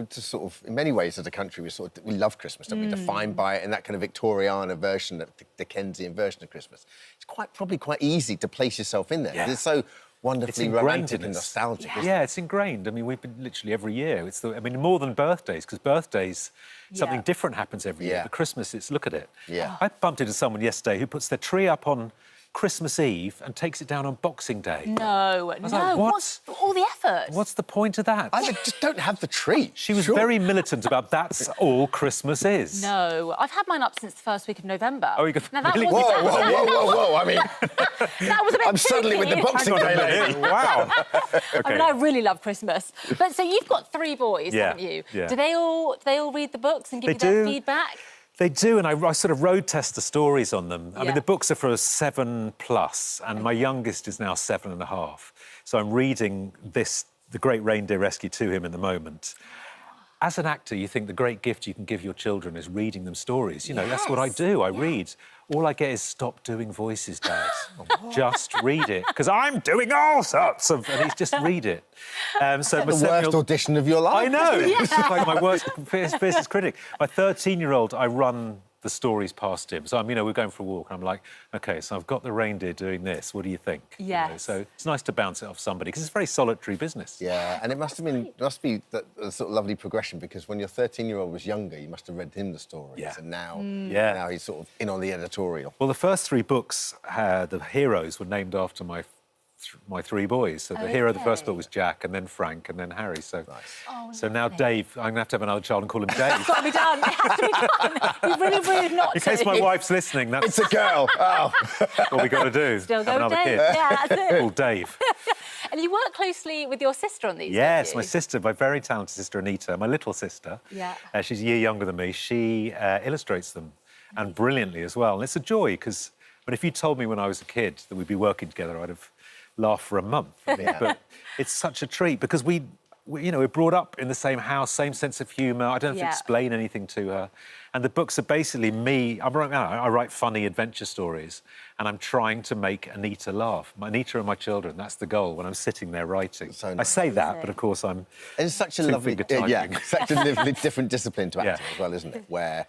just sort of, in many ways as a country, we love Christmas, don't we? Defined by it, and that kind of Victoriana version, that Dickensian version of Christmas. It's probably quite easy to place yourself in there. Yeah. It's so wonderfully romantic and nostalgic. Yeah, it's ingrained. I mean, we've been literally every year. I mean, more than birthdays, because birthdays, something different happens every year. But Christmas, it's look at it. Yeah. I bumped into someone yesterday who puts their tree up on Christmas Eve and takes it down on Boxing Day. No, like, what's all the effort? What's the point of that? I just don't have the tree. She was very militant about that's all Christmas is. No, I've had mine up since the first week of November. Oh, you got now, that really? Whoa! I mean, that was a bit I'm suddenly with the Boxing Day lady. Wow. Okay. I mean, I really love Christmas. But so you've got 3 boys, haven't you? Yeah. Do they all read the books and give you their feedback? They do, and I sort of road test the stories on them. I mean, the books are for 7+, and my youngest is now 7.5. So I'm reading The Great Reindeer Rescue to him in the moment. As an actor, you think the great gift you can give your children is reading them stories. You know, that's what I do. I read. All I get is stop doing voices, Dad. Just read it. Because I'm doing all sorts of... And he's just read it. So the worst audition of your life. I know. It's like my worst, fiercest critic. My 13-year-old, I run the stories past him. So, we're going for a walk, and I'm like, OK, so I've got the reindeer doing this. What do you think? Yes. You know, so it's nice to bounce it off somebody, because it's a very solitary business. Yeah, and it must be a sort of lovely progression, because when your 13-year-old was younger, you must have read him the stories, and now he's sort of in on the editorial. Well, the first 3 books, the heroes were named after my 3 boys. So the hero of the first book was Jack, and then Frank, and then Harry. So, so now Dave, I'm going to have another child and call him Dave. It's got to be done. It has to be done. You've really weird not In case my wife's listening, that's... It's a girl. Oh. What we got to do. Still go have another Dave. kid. Yeah, that's it. Called Dave. And you work closely with your sister on these, Yes, don't you? my sister, my very talented sister, Anita, my little sister. Yeah. She's a year younger than me. She illustrates them, and brilliantly as well. And it's a joy, because if you told me when I was a kid that we'd be working together, I'd have laugh for a month. But it's such a treat, because we're brought up in the same house, same sense of humour. I don't have to explain anything to her. And the books are basically me. I write funny adventure stories, and I'm trying to make Anita laugh. Anita and my children, that's the goal when I'm sitting there writing. So nice. I say that, but of course I'm It's such a lovely... such a lovely different discipline to acting as well, isn't it? Where...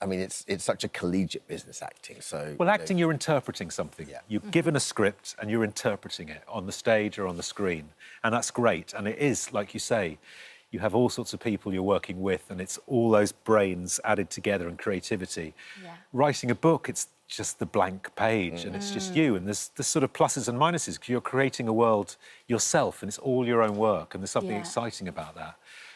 I mean, it's such a collegiate business, acting, so... Well, acting, you're interpreting something. Yeah. You're given a script and you're interpreting it on the stage or on the screen, and that's great. And it is, like you say, you have all sorts of people you're working with, and it's all those brains added together and creativity. Yeah. Writing a book, it's just the blank page and it's just you, and there's sort of pluses and minuses because you're creating a world yourself and it's all your own work, and there's something exciting about that.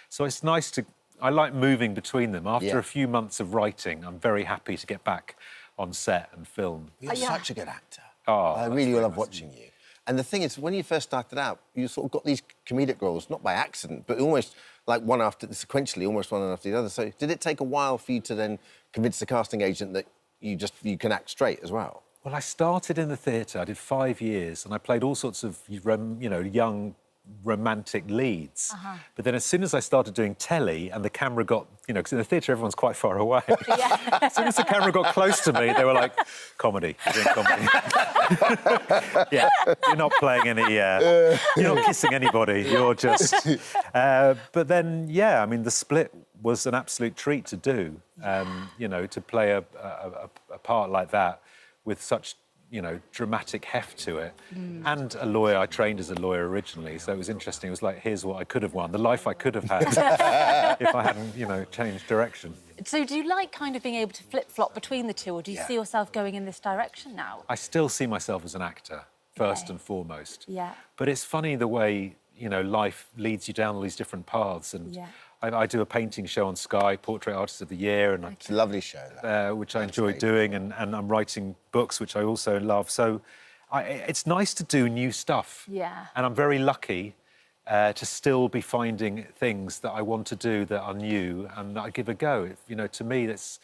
So it's nice to... I like moving between them. After a few months of writing, I'm very happy to get back on set and film. You're such a good actor. Oh, I really love watching you. And the thing is, when you first started out, you sort of got these comedic roles, not by accident, but almost like one after, sequentially, almost one after the other. So did it take a while for you to then convince the casting agent that you can act straight as well? Well, I started in the theatre. I did 5 years, and I played all sorts of, young romantic leads. But then as soon as I started doing telly and the camera got, because in the theatre everyone's quite far away. As soon as the camera got close to me, they were like, comedy, you're doing comedy. Yeah, you're not playing any, you're not kissing anybody, you're just... but then, yeah, I mean, The Split was an absolute treat to do, to play a part like that with such, dramatic heft to it. And a lawyer, I trained as a lawyer originally, so it was interesting. It was like, here's what I could have won, the life I could have had if I hadn't, changed direction. So do you like kind of being able to flip-flop between the two, or do you see yourself going in this direction now? I still see myself as an actor, first and foremost. Yeah. But it's funny the way, life leads you down all these different paths, and I do a painting show on Sky, Portrait Artist of the Year, and it's a lovely show, which I enjoy doing, and I'm writing books, which I also love. So it's nice to do new stuff. Yeah. And I'm very lucky to still be finding things that I want to do that are new and that I give a go. To me, that's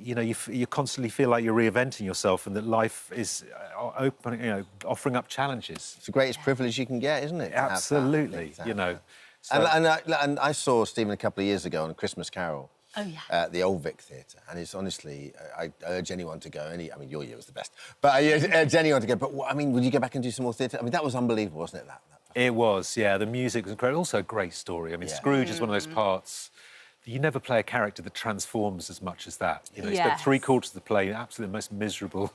you constantly feel like you're reinventing yourself, and that life is open, offering up challenges. It's the greatest privilege you can get, isn't it? Absolutely, So... And I saw Stephen a couple of years ago on A Christmas Carol at the Old Vic Theatre, and it's honestly, I urge anyone to go. Your year was the best, but I urge anyone to go. But would you go back and do some more theatre? I mean, that was unbelievable, wasn't it? It was, yeah. The music was incredible. Also a great story. I mean, Scrooge is one of those parts. You never play a character that transforms as much as that. You spent 3/4 of the play, absolutely the most miserable,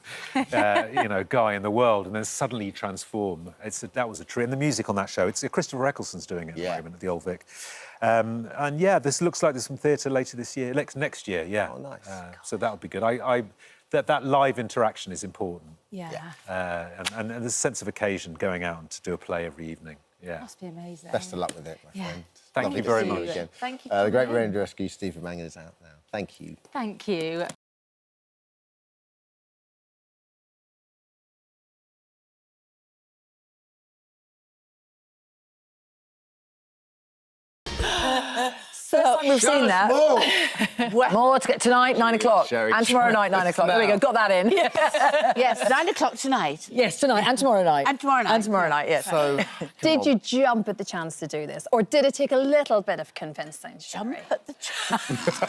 guy in the world, and then suddenly you transform. That was a treat. And the music on that show, Christopher Eccleston's doing it at the moment at the Old Vic. And this looks like there's some theatre later this year, next year, yeah. Oh, nice. So that'll be good. That live interaction is important. Yeah. And there's a sense of occasion going out and to do a play every evening. Yeah. Must be amazing. Best of luck with it, my friend. Thank you very much. Again. Thank you. The Great Marine Rescue, Stephen Mangan, is out now. Thank you. Thank you. So we've seen that. More to get tonight, 9 o'clock. And tomorrow night, 9 o'clock. There we go, got that in. Yes, 9 o'clock tonight. Yes, tonight and tomorrow night. And tomorrow night. And tomorrow night, yes. So, did you jump at the chance to do this? Or did it take a little bit of convincing? Jump at the chance?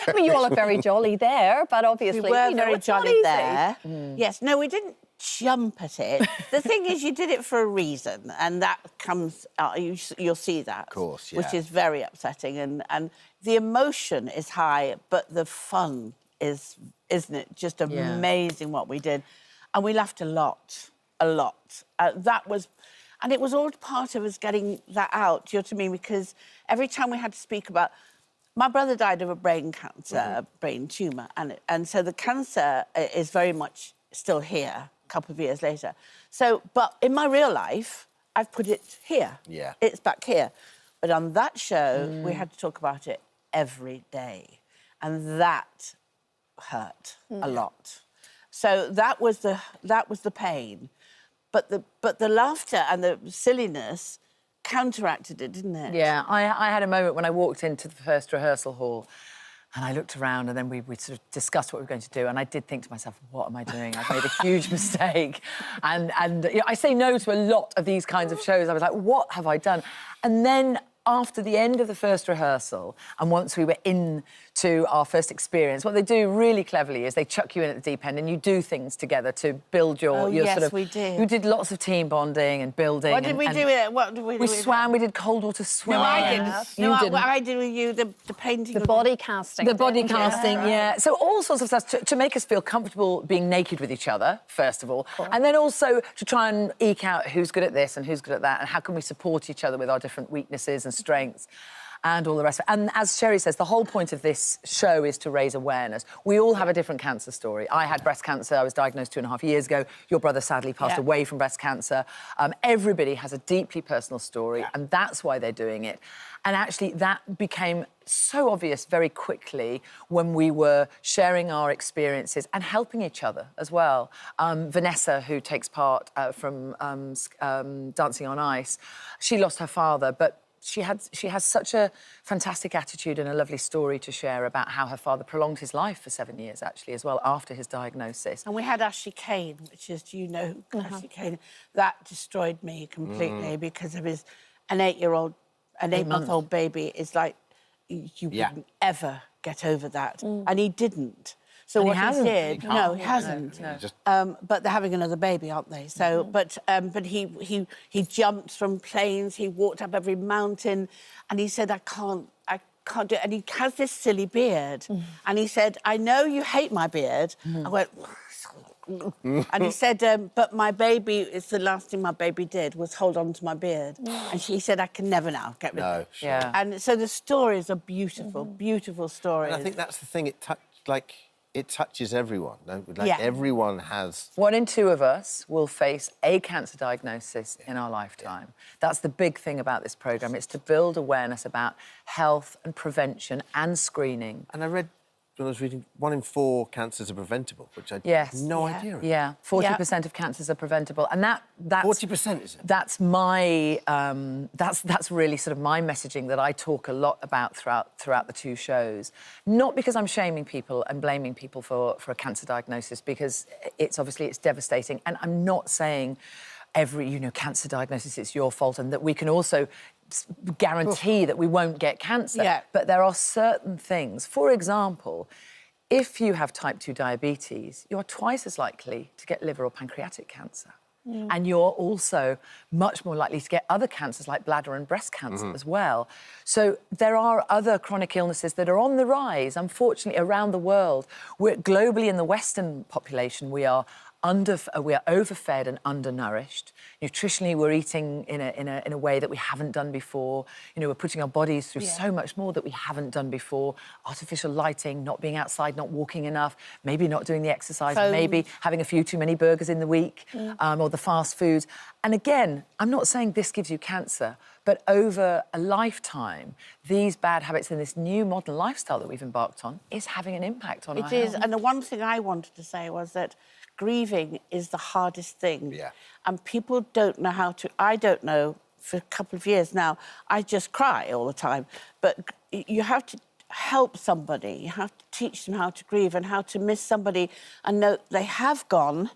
I mean, you all look very jolly there, but obviously, we were very it's jolly not easy. there. Yes, no, we didn't jump at it. The thing is, you did it for a reason, and that comes out, you'll see that. Of course, which is very upsetting, and the emotion is high, but the fun is, isn't it? Just amazing what we did. And we laughed a lot. That was... And it was all part of us getting that out, do you know what I mean? Because every time we had to speak about... My brother died of a brain cancer, brain tumour, and so the cancer is very much still here a couple of years later. So, but in my real life, I've put it here. Yeah. It's back here. But on that show, we had to talk about it every day. And that hurt a lot. So that was the pain. But the laughter and the silliness counteracted it, didn't it? Yeah, I had a moment when I walked into the first rehearsal hall and I looked around and then we sort of discussed what we were going to do, and I did think to myself, what am I doing? I've made a huge mistake. And I say no to a lot of these kinds of shows. I was like, what have I done? And then after the end of the first rehearsal, and once we were into our first experience, what they do really cleverly is they chuck you in at the deep end and you do things together to build your yes, sort of... we did. You did lots of team bonding and building. What did we do? What did we do? We swam, we did cold water swimming. No, I didn't. You didn't. I did with you, the painting. The body casting. The body casting, yeah. So all sorts of stuff to make us feel comfortable being naked with each other, first of all. And then also to try and eke out who's good at this and who's good at that and how can we support each other with our different weaknesses and strengths, and all the rest of it. And as Sherry says, the whole point of this show is to raise awareness. We all have a different cancer story. I had breast cancer. I was diagnosed 2.5 years ago. Your brother sadly passed away from breast cancer. Everybody has a deeply personal story, and that's why they're doing it. And actually, that became so obvious very quickly when we were sharing our experiences and helping each other as well. Vanessa, who takes part from Dancing on Ice, she lost her father, but she has such a fantastic attitude and a lovely story to share about how her father prolonged his life for 7 years, actually, as well, after his diagnosis. And we had Ashley Kane, which is, do you know Ashley Kane? That destroyed me completely because of an 8-month-old baby is like, you wouldn't ever get over that. And he didn't. So And what he hasn't. did, no, he hasn't. No. But they're having another baby, aren't they? So, but he jumped from planes. He walked up every mountain, and he said, I can't do it. And he has this silly beard, and he said, I know you hate my beard. I went. And he said, but my baby, it's the last thing my baby did was hold on to my beard. And she said, I can never now get rid of it. Sure. Yeah. And so the stories are beautiful, beautiful stories. And I think that's the thing, it touches everyone. Everyone has... 1 in 2 of us will face a cancer diagnosis in our lifetime. That's the big thing about this programme. It's to build awareness about health and prevention and screening. And I read, when I was reading, 1 in 4 cancers are preventable, which I had no idea of. Yeah, 40% of cancers are preventable, and that's 40%, is it? That's my that's really sort of my messaging that I talk a lot about throughout the 2 shows. Not because I'm shaming people and blaming people for a cancer diagnosis, because it's devastating, and I'm not saying every cancer diagnosis it's your fault, and that we can also guarantee that we won't get cancer. Yeah. But there are certain things. For example, if you have type 2 diabetes, you're twice as likely to get liver or pancreatic cancer. And you're also much more likely to get other cancers like bladder and breast cancer as well. So there are other chronic illnesses that are on the rise, unfortunately, around the world. Globally, in the Western population, we are overfed and undernourished. Nutritionally, we're eating in a way that we haven't done before. We're putting our bodies through so much more that we haven't done before. Artificial lighting, not being outside, not walking enough, maybe not doing the exercise, maybe having a few too many burgers in the week, or the fast foods. And again, I'm not saying this gives you cancer, but over a lifetime, these bad habits and this new modern lifestyle that we've embarked on is having an impact on our health. It is, and the one thing I wanted to say was that grieving is the hardest thing. Yeah. And people don't know how to... I don't know, for a couple of years now, I just cry all the time. But you have to help somebody. You have to teach them how to grieve and how to miss somebody and know they have gone,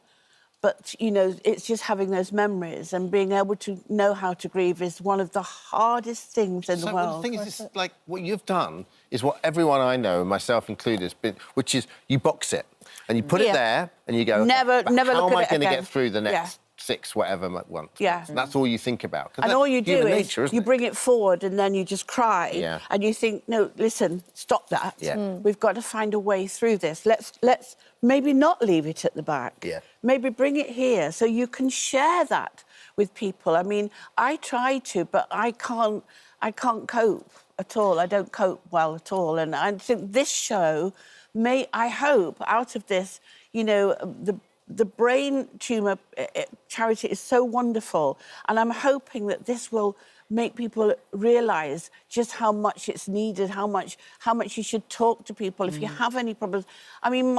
but, it's just having those memories and being able to know how to grieve is one of the hardest things in the world. Well, the thing is, what you've done is what everyone I know, myself included, has been, which is you box it. And you put it there, and you go, never how am I going to again. get through the next 6, whatever months? Yeah. And that's all you think about. And all you do is you bring it forward, and then you just cry. Yeah. And you think, no, listen, stop that. Yeah. We've got to find a way through this. Let's maybe not leave it at the back. Yeah. Maybe bring it here so you can share that with people. I mean, I try to, but I can't cope at all. I don't cope well at all. And I think this show I hope, out of this, the brain tumour charity is so wonderful, and I'm hoping that this will make people realise just how much it's needed, how much you should talk to people if you have any problems. I mean,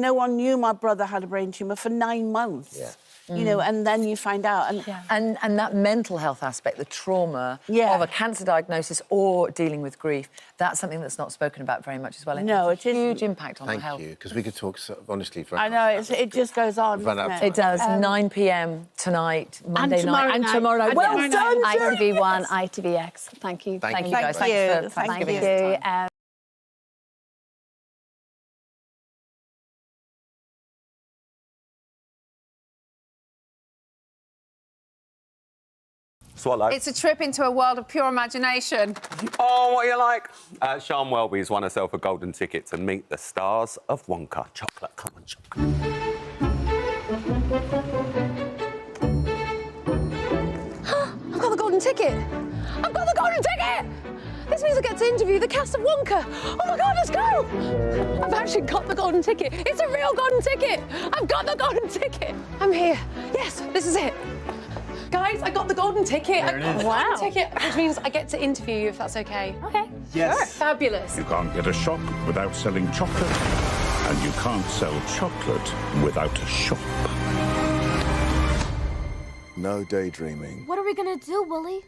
no one knew my brother had a brain tumour for 9 months. Yeah. And then you find out. And that mental health aspect, the trauma of a cancer diagnosis or dealing with grief, that's something that's not spoken about very much as well. No, it is. Huge impact on our health. Thank you, because we could talk honestly for I know, it just goes on, doesn't it? It does. 9 p.m. tonight, Monday night, and tomorrow night. Well done, ITV1, ITVX. Thank you. Thank you, guys. Thank Thanks for giving you. Swallow. It's a trip into a world of pure imagination. Oh, what you like? Sian Welby's won herself a golden ticket to meet the stars of Wonka. Chocolate, come on, chocolate. I've got the golden ticket! I've got the golden ticket! get to interview the cast of Wonka. Oh my God, let's go! I've actually got the golden ticket. It's a real golden ticket. I've got the golden ticket. I'm here. Yes, this is it. Guys, I got the golden ticket. There it I got is. the Wow. golden ticket, which means I get to interview you if that's okay. Okay. Yes. Sure. Fabulous. You can't get a shop without selling chocolate, and you can't sell chocolate without a shop. No daydreaming. What are we gonna do, Willie?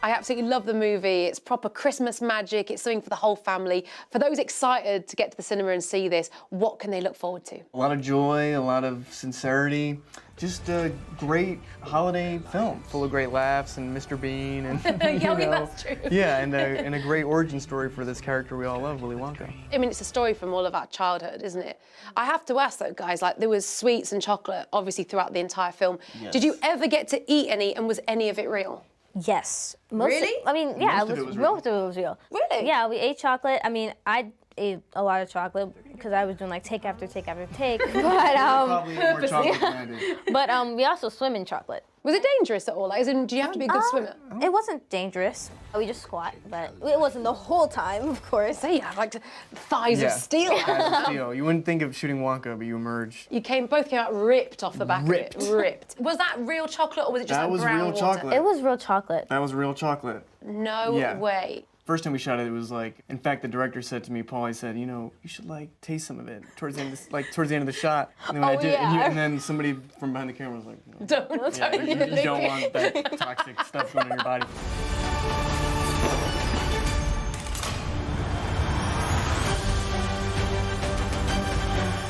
I absolutely love the movie. It's proper Christmas magic. It's something for the whole family. For those excited to get to the cinema and see this, what can they look forward to? A lot of joy, a lot of sincerity. Just a great holiday film, full of great laughs and Mr. Bean and Yeah, I mean, that's true. yeah, and a great origin story for this character we all love, Willy Wonka. I mean, it's a story from all of our childhood, isn't it? I have to ask though, guys, like there was sweets and chocolate obviously throughout the entire film. Yes. Did you ever get to eat any, and was any of it real? Yes. Really? I mean, yeah, Most of it was real. most of it was real. Really? Yeah, we ate chocolate. I mean, I ate a lot of chocolate because I was doing like take after take after take. But Probably more chocolate than I did. but we also swim in chocolate. Was it dangerous at all? Like, as in, do you have to be a good swimmer? It wasn't dangerous. We just squat, but it wasn't the whole time, of course. So yeah, like thighs of steel. Thighs of steel. You wouldn't think of shooting Wonka, but you emerge. You both came out ripped off the back Ripped. of it. Ripped. Was that real chocolate or was it just That like was brown real water? chocolate. It was real chocolate. That was real chocolate. No Yeah. way. First time we shot it, it was like, in fact, the director said to me, Paul, he said, you know, you should like taste some of it towards the end of the shot. And then when I did, and then somebody from behind the camera was like, no. Don't You don't want that toxic stuff going in your body.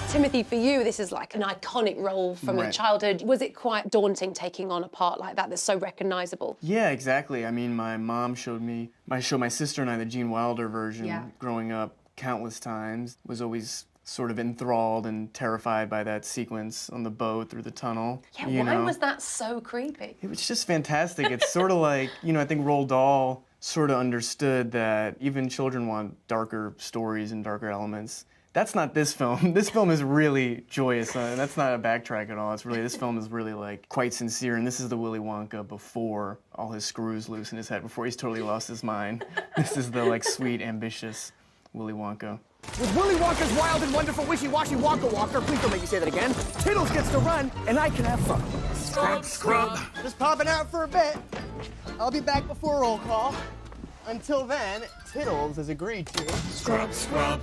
Timothy, for you, this is like an iconic role from your Right. childhood. Was it quite daunting taking on a part like that that's so recognisable? Yeah, exactly. I mean, my mom showed my sister and I the Gene Wilder version Yeah. growing up countless times. Was always sort of enthralled and terrified by that sequence on the boat through the tunnel. Yeah, you why know? was that so creepy? It was just fantastic. It's sort of like, you know, I think Roald Dahl sort of understood that even children want darker stories and darker elements. That's not this film. This film is really joyous. That's not a backtrack at all. This film is really like quite sincere. And this is the Willy Wonka before all his screws loose in his head, before he's totally lost his mind. This is the like sweet, ambitious Willy Wonka. With Willy Wonka's wild and wonderful wishy-washy Wonka Walker, please don't make me say that again, Tiddles gets to run, and I can have fun. Scrub, scrub. Just popping out for a bit. I'll be back before roll call. Until then, Tiddles has agreed to... Scrub, scrub.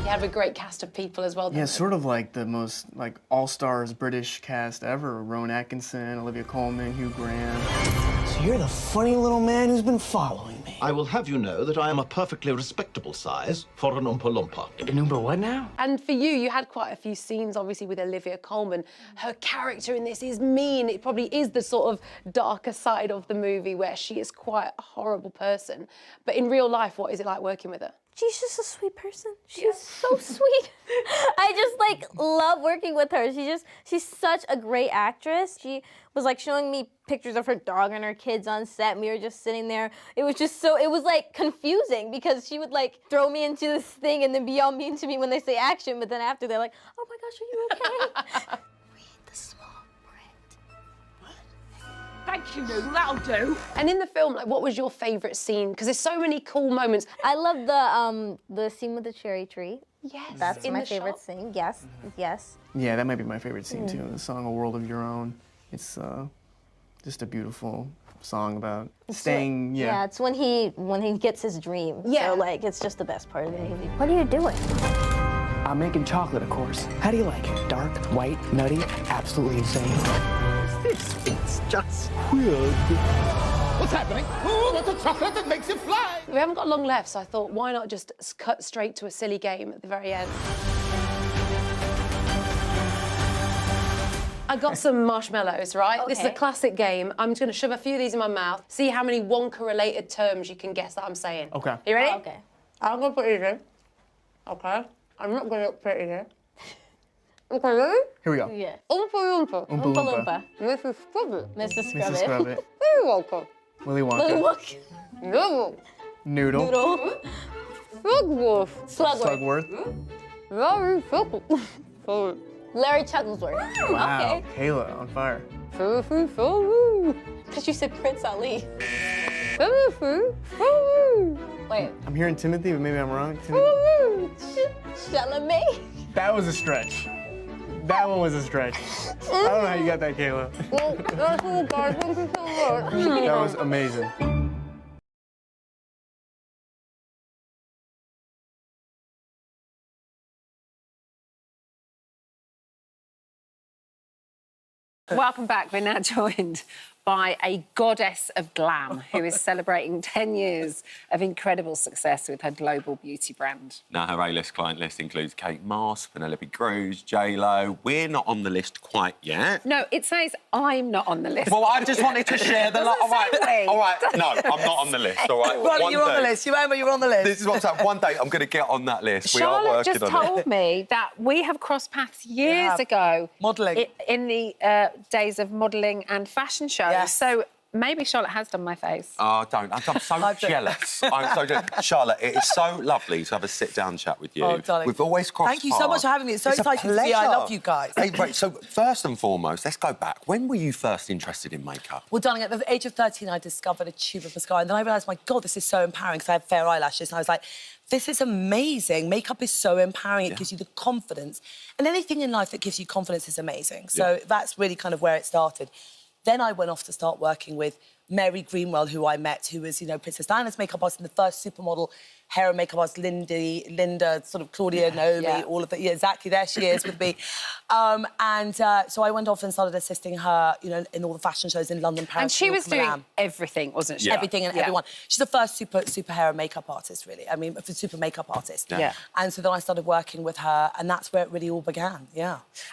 You have a great cast of people as well. Yeah, sort of like the most like all-stars British cast ever. Rowan Atkinson, Olivia Colman, Hugh Grant. So you're the funny little man who's been following me. I will have you know that I am a perfectly respectable size for an Oompa Loompa. An Oompa what now? And for you had quite a few scenes, obviously, with Olivia Colman. Her character in this is mean. It probably is the sort of darker side of the movie where she is quite a horrible person. But in real life, what is it like working with her? She's just a sweet person. She's so sweet. I just like love working with her. She's such a great actress. She was like showing me pictures of her dog and her kids on set, and we were just sitting there. It was like confusing because she would like throw me into this thing and then be all mean to me when they say action, but then after they're like, oh my gosh, are you okay? Thank you, no, that'll do. And in the film, like, what was your favourite scene? Because there's so many cool moments. I love the scene with the cherry tree. Yes. That's in my the favorite shop? scene. Yes, yes. Yeah, that might be my favorite scene too. The song "A World of Your Own." It's just a beautiful song about staying. Yeah, it's when he gets his dream. Yeah. So like, it's just the best part of the movie. What are you doing? I'm making chocolate, of course. How do you like it? Dark, white, nutty, absolutely insane. It's just weird. What's happening? Who wants a chocolate that makes you fly? We haven't got long left, so I thought, why not just cut straight to a silly game at the very end? I got some marshmallows, right? This is a Okay. classic game. I'm just going to shove a few of these in my mouth, see how many Wonka-related terms you can guess that I'm saying. Okay. You ready? Okay. I'm going to put these in. Okay. I'm not going to put these in. Okay, ready? Here we go. Yeah. Oompa Loompa. Oompa Loompa. Mrs. Scrubbit. Mrs. Mrs. Scrubbit. Willy Wonka. Willy Wonka. Willy Wonka. Noodle. Noodle. Noodle. Slugworth. Slugworth. Larry Chuckle. Larry Chucklesworth. Wow. Okay. Kayla on fire. Because Because you said Prince Ali. Wait. I'm hearing Timothy, but maybe I'm wrong. Timothy. Chalamet. That was a stretch. That one was a stretch. I don't know how you got that, Kayla. That was amazing. Welcome back. We're now joined by a goddess of glam who is celebrating 10 years of incredible success with her global beauty brand. Now, her A-list client list includes Kate Moss, Penelope Cruz, J-Lo. We're not on the list quite yet. No, it says I'm not on the list. Well, I just wanted to share the... All right, no, I'm not on the list, all right? Right, you're on the list. You remember you're on the list. This is what's up. One day I'm going to get on that list. We are Charlotte working just on it. told me that we have crossed paths years ago. Modelling. In the days of modelling and fashion shows. Yes. So maybe Charlotte has done my face. Oh, don't. I'm so jealous. I'm so jealous. Charlotte, it is so lovely to have a sit-down chat with you. Oh, darling. We've always crossed Thank you so much for having me. It's so exciting to see you. I love you guys. Hey, right, so first and foremost, let's go back. When were you first interested in makeup? Well, darling, at the age of 13, I discovered a tube of mascara, and then I realised, my God, this is so empowering, because I had fair eyelashes, and I was like, this is amazing. Makeup is so empowering. It gives you the confidence. And anything in life that gives you confidence is amazing. So that's really kind of where it started. Then I went off to start working with Mary Greenwell, who I met, who was, you know, Princess Diana's makeup artist and the first supermodel hair and makeup artist, Linda, sort of Claudia, Naomi, all of that. Yeah, exactly, there she is with me. So I went off and started assisting her, you know, in all the fashion shows in London, Paris, And she was doing Milan. everything, wasn't she? Everything and everyone. She's the first super hair and makeup artist, really. I mean, super makeup artist. Yeah. And so then I started working with her, and that's where it really all began,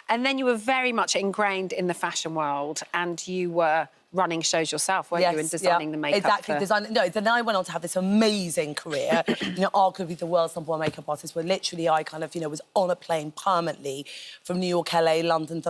And then you were very much ingrained in the fashion world, and you were running shows yourself, weren't you, and designing the makeup. Exactly, then I went on to have this amazing career, you know, arguably the world's #1 makeup artist, where literally I kind of, you know, was on a plane permanently from New York, LA, London,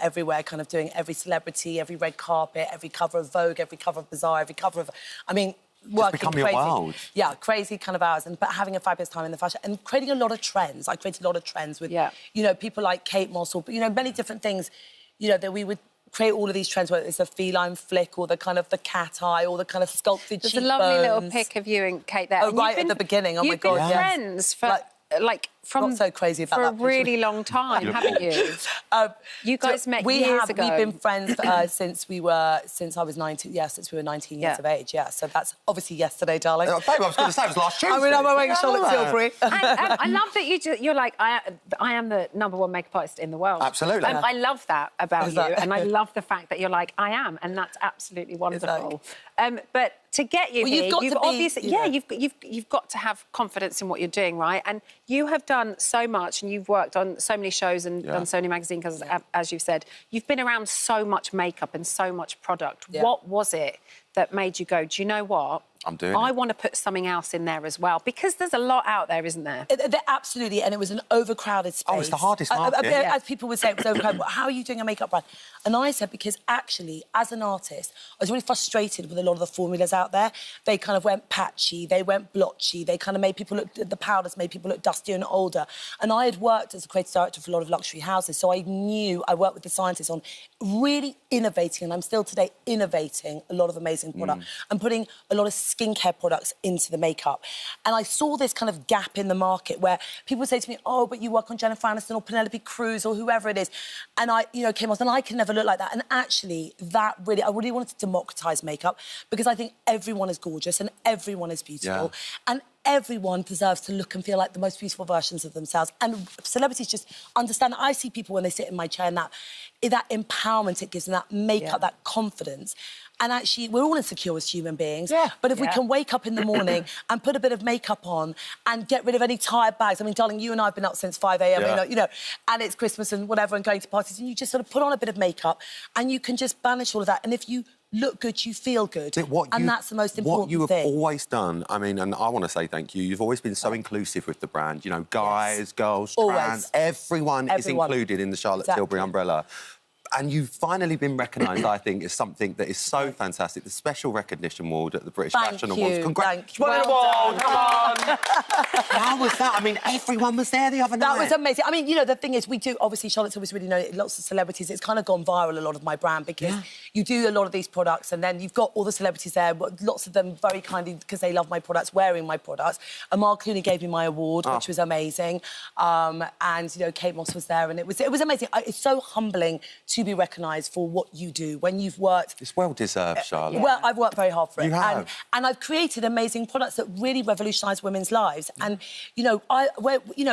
everywhere, kind of doing every celebrity, every red carpet, every cover of Vogue, every cover of Bazaar, every cover of... I mean, working become crazy. your world. Yeah, crazy kind of hours, but having a fabulous time in the fashion and creating a lot of trends. I created a lot of trends with, you know, people like Kate Moss, or, you know, many different things, you know, that we would create all of these trends, whether it's a feline flick or the kind of the cat eye or the kind of sculpted There's cheekbones. a lovely little pic of you and Kate there. Oh, right at the beginning. Oh, my God, You've been friends for... Not so crazy about for that a really long time, haven't you? You guys met years ago. We've been friends since I was 19. Yeah, since we were 19 years of age. Yeah, so that's obviously yesterday, darling. Babe, I was going to say it was last Tuesday. I mean, I'm wearing Charlotte Tilbury. And I love that you're like, I am the #1 makeup artist in the world. Absolutely. I love that about you, and I love the fact that you're like, I am, and that's absolutely wonderful. But to get you here, you've obviously, you've got to have confidence in what you're doing, right? And you have done so much, and you've worked on so many shows and done so many magazines, because, as you've said, you've been around so much makeup and so much product. What was it that made you go, do you know what? I want to put something else in there as well, because there's a lot out there, isn't there? Absolutely, and it was an overcrowded space. Oh, it's the hardest market. As people would say, it was overcrowded. How are you doing a makeup brand? And I said, because actually, as an artist, I was really frustrated with a lot of the formulas out there. They kind of went patchy, they went blotchy, they kind of made people look... The powders made people look dustier and older. And I had worked as a creative director for a lot of luxury houses, so I knew... I worked with the scientists on really innovating, and I'm still today innovating a lot of amazing product. I'm putting a lot of skincare products into the makeup. And I saw this kind of gap in the market where people would say to me, oh, but you work on Jennifer Aniston or Penelope Cruz or whoever it is. And I, you know, came on, and I can never look like that. And actually, I really wanted to democratise makeup, because I think everyone is gorgeous and everyone is beautiful. And everyone deserves to look and feel like the most beautiful versions of themselves. And celebrities just understand that. I see people when they sit in my chair, and that empowerment it gives them, that makeup, that confidence. And actually, we're all insecure as human beings. But if we can wake up in the morning and put a bit of makeup on and get rid of any tired bags. I mean, darling, you and I have been up since 5 a.m, you know, and it's Christmas and whatever, and going to parties, and you just sort of put on a bit of makeup and you can just banish all of that. And if you look good, you feel good. And that's the most important thing. What you have always done, I mean, and I want to say thank you, you've always been so inclusive with the brand. You know, guys, girls, trans, everyone is included in the Charlotte Tilbury umbrella. And you've finally been recognised, I think, as something that is so fantastic. The Special Recognition Award at the British Fashion Awards. Thank you. Well award, come on! How was that? I mean, everyone was there the other night. That was amazing. I mean, you know, the thing is, we do, obviously, Charlotte's always really known lots of celebrities. It's kind of gone viral, a lot of my brand, because you do a lot of these products and then you've got all the celebrities there, lots of them very kindly, because they love my products, wearing my products. Amal Clooney gave me my award, which was amazing. And, you know, Kate Moss was there and it was amazing. It's so humbling to be recognised for what you do when you've worked. It's well deserved, Charlotte. Well, I've worked very hard for it. You have. And I've created amazing products that really revolutionise women's lives. And, you know,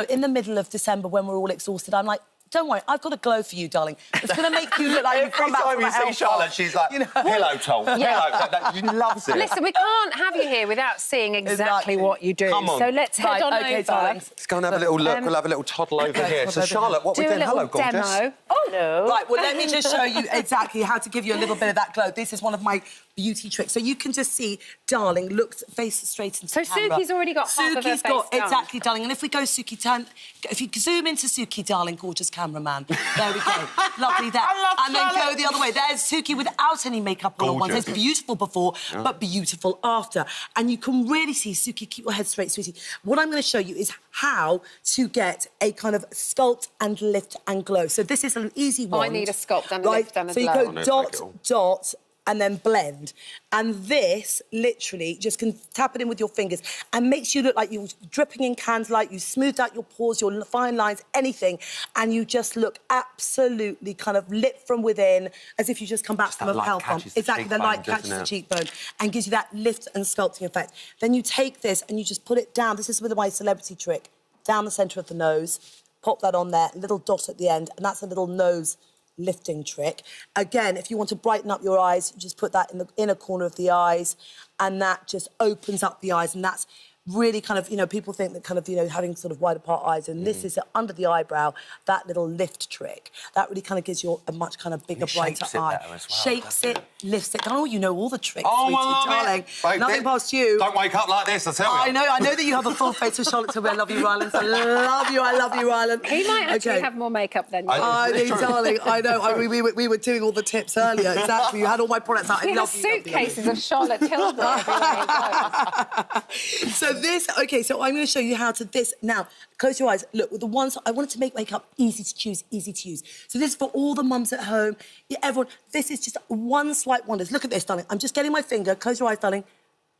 in the middle of December when we're all exhausted, I'm like, don't worry, I've got a glow for you, darling. It's going to make you look like you've come back from a Every time you see Charlotte, she's like, pillow talk, pillow. She loves it. Listen, we can't have you here without seeing exactly what you do. Come on. So let's head on over. Darlings. Let's go and have a little look. We'll have a little toddle over here. So, Charlotte, what we're doing? Hello, gorgeous. Demo. Oh, no. Right, well, let me just show you exactly how to give you a little bit of that glow. This is one of my beauty tricks. So you can just see, darling, look, face straight into the camera. Suki's already got half of her face done. Exactly, darling. And if we go, Suki, if you zoom into Suki, darling, gorgeous cameraman. There we go. Lovely there. And then go the other way. There's Suki without any makeup on once. It's beautiful before, but beautiful after. And you can really see, Suki, keep your head straight, sweetie. What I'm going to show you is how to get a kind of sculpt and lift and glow. So this is an easy one. I need a sculpt and a lift and a glow. So you go dot, and then blend. And this, literally, just can tap it in with your fingers and makes you look like you're dripping in candlelight, you smoothed out your pores, your fine lines, anything, and you just look absolutely kind of lit from within, as if you just come back from a health pump. Exactly, the light catches the cheekbone and gives you that lift and sculpting effect. Then you take this and you just put it down. This is with my celebrity trick. Down the centre of the nose, pop that on there, a little dot at the end, and that's a little nose lifting trick. Again, if you want to brighten up your eyes, you just put that in the inner corner of the eyes, and that just opens up the eyes, and that's really kind of, you know, people think that kind of, you know, having sort of wide apart eyes, and this is under the eyebrow, that little lift trick. That really kind of gives you a much kind of bigger, brighter eye. Shapes it, lifts it. Oh, you know all the tricks, sweetie, darling. Nothing past you. Don't wake up like this, I tell you. I know that you have a full face of Charlotte Tilbury. I love you, Rylan. I love you, Rylan. He might actually have more makeup than you. I mean, darling, I know. We were doing all the tips earlier, exactly. You had all my products out. I love you. Suitcases of Charlotte Tilbury everywhere. So this, OK, so I'm going to show you how to this. Now, close your eyes. Look, with the ones, I wanted to make makeup easy to choose, easy to use. So this is for all the mums at home, everyone. This is just one slight wonder. Look at this, darling. I'm just getting my finger, close your eyes, darling,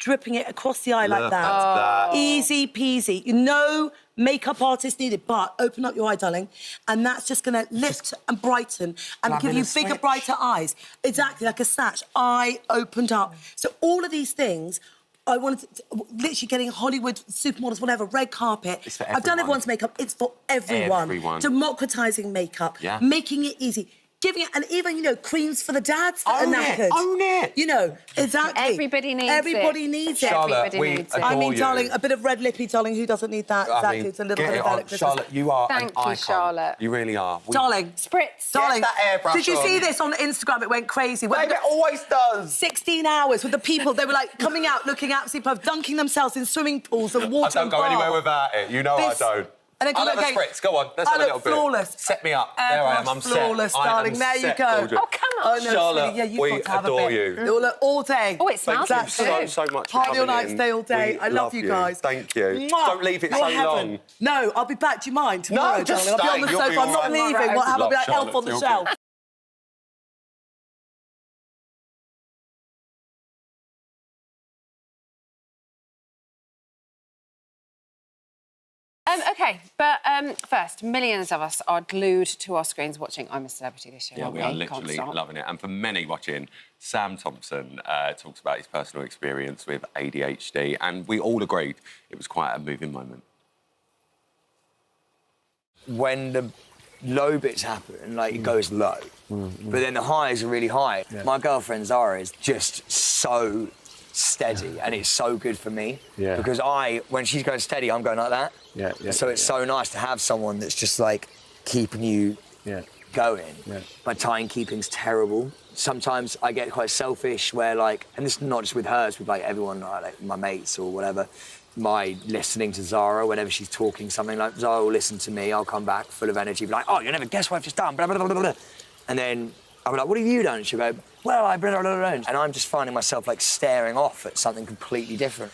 dripping it across the eye like that. Easy peasy. No makeup artist needed, but open up your eye, darling, and that's just going to lift and brighten and give you bigger, brighter eyes. Exactly, like a snatch. Eye opened up. So all of these things, I wanted to, literally getting Hollywood supermodels, whatever, red carpet. It's for everyone. I've done everyone's makeup. It's for everyone. Democratising makeup, making it easy. Giving it, and even, you know, creams for the dads that are knackered. Own it! You know, exactly. Everybody needs it. Everybody needs it. Charlotte, we adore I mean, you. darling, a bit of red lippy, darling, who doesn't need that? Exactly, it's a little bit of electricity. Charlotte, you are an icon. Charlotte. You really are. Darling. Spritz. Darling, that airbrush did you on. see this on Instagram? It went crazy. Babe, it always does. 16 hours with the people. They were, like, coming out, looking absolutely perfect, dunking themselves in swimming pools and water. I don't go anywhere without it. You know I don't. And then I'll have a spritz. Go on, let's have a little bit. Flawless. Set me up. There I am, I'm set. Flawless, darling. There you go. Gorgeous. Oh, come on. Oh, no, Charlotte, yeah, you've we got to have adore a bit. you. All day. Oh, it smells Thank you so much for Party all coming night, in. stay all day. We I love you guys. Thank you. Mwah. Don't leave it so long. No, I'll be back. Do you mind? Tomorrow, No, just darling. I'll be on the stay. sofa. You'll I'm be not all leaving. right. What happened? I'll be like Charlotte, elf on the you're shelf. good. OK, but first, millions of us are glued to our screens watching I'm a Celebrity this year. Yeah, we are literally loving it. And for many watching, Sam Thompson talks about his personal experience with ADHD, and we all agreed it was quite a moving moment. When the low bits happen, like, it goes low, but then the highs are really high. Yeah. My girlfriend Zara is just so steady, and it's so good for me because when she's going steady, I'm going like that. So it's so nice to have someone that's just like keeping you going. My timekeeping's terrible. Sometimes I get quite selfish where, like, and this is not just with her, it's with like everyone, like my mates or whatever. My listening to Zara whenever she's talking something, like Zara will listen to me, I'll come back full of energy, be like, oh, you'll never guess what I've just done, blah, blah, blah, blah, blah. And then I'll be like, what have you done? She'll go, well, I blah, blah, blah, blah. And I'm just finding myself, like, staring off at something completely different.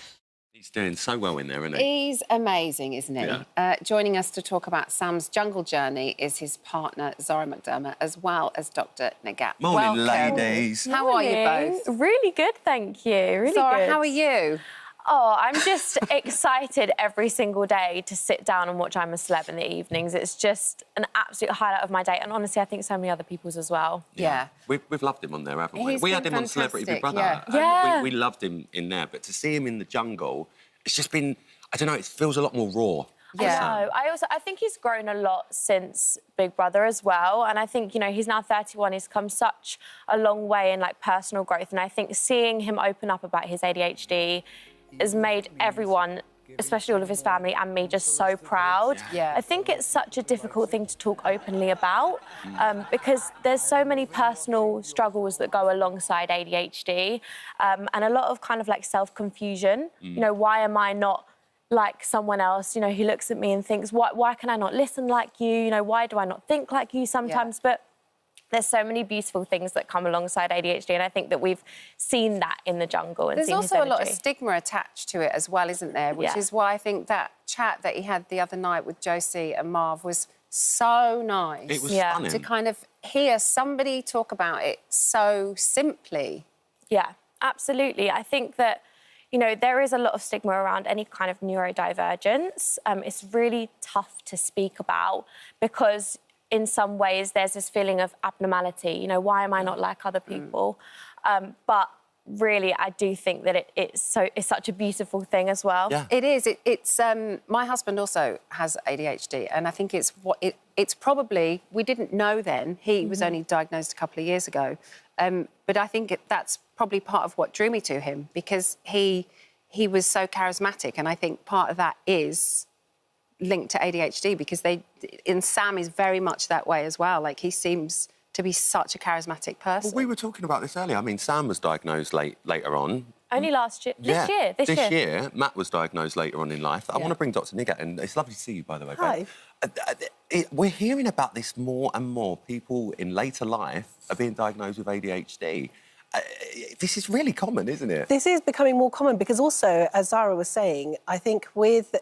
He's doing so well in there, isn't he? He's amazing, isn't he? Yeah. Joining us to talk about Sam's jungle journey is his partner, Zara McDermott, as well as Dr. DAcampo. Morning, ladies. How are you both? Really good, thank you. Really Zara, good. how are you? Oh, I'm just excited every single day to sit down and watch I'm a Celeb in the evenings. It's just an absolute highlight of my day. And honestly, I think so many other people's as well. Yeah. We've loved him on there, haven't we? He's We had been him on Celebrity Big Brother. fantastic, yeah. We loved him in there. But to see him in the jungle, it's just been, I don't know, it feels a lot more raw. Yeah. I think he's grown a lot since Big Brother as well. And I think, you know, he's now 31. He's come such a long way in, like, personal growth. And I think seeing him open up about his ADHD has made everyone, especially all of his family and me, just so proud. Yeah. I think it's such a difficult thing to talk openly about because there's so many personal struggles that go alongside ADHD and a lot of kind of like self-confusion. You know, why am I not like someone else, you know, who looks at me and thinks, why can I not listen like you? You know, why do I not think like you sometimes? But there's so many beautiful things that come alongside ADHD, and I think that we've seen that in the jungle. And There's seen also his a lot of energy. stigma attached to it as well, isn't there? Which is why I think that chat that he had the other night with Josie and Marv was so nice. It was stunning. To kind of hear somebody talk about it so simply. Yeah, absolutely. I think that, you know, there is a lot of stigma around any kind of neurodivergence. It's really tough to speak about because in some ways there's this feeling of abnormality. You know, why am I not like other people? But really, I do think that it's such a beautiful thing as well. Yeah. It is. It's my husband also has ADHD, and I think it's probably, we didn't know then. He was only diagnosed a couple of years ago, but I think that's probably part of what drew me to him because he was so charismatic, and I think part of that is linked to ADHD because Sam is very much that way as well. Like, he seems to be such a charismatic person. Well, we were talking about this earlier. I mean, Sam was diagnosed later on. Only last year. This year. Matt was diagnosed later on in life. I want to bring Dr. Nigat in. It's lovely to see you, by the way. Hi. We're hearing about this more and more. People in later life are being diagnosed with ADHD. This is really common, isn't it? This is becoming more common because also, as Zara was saying, I think with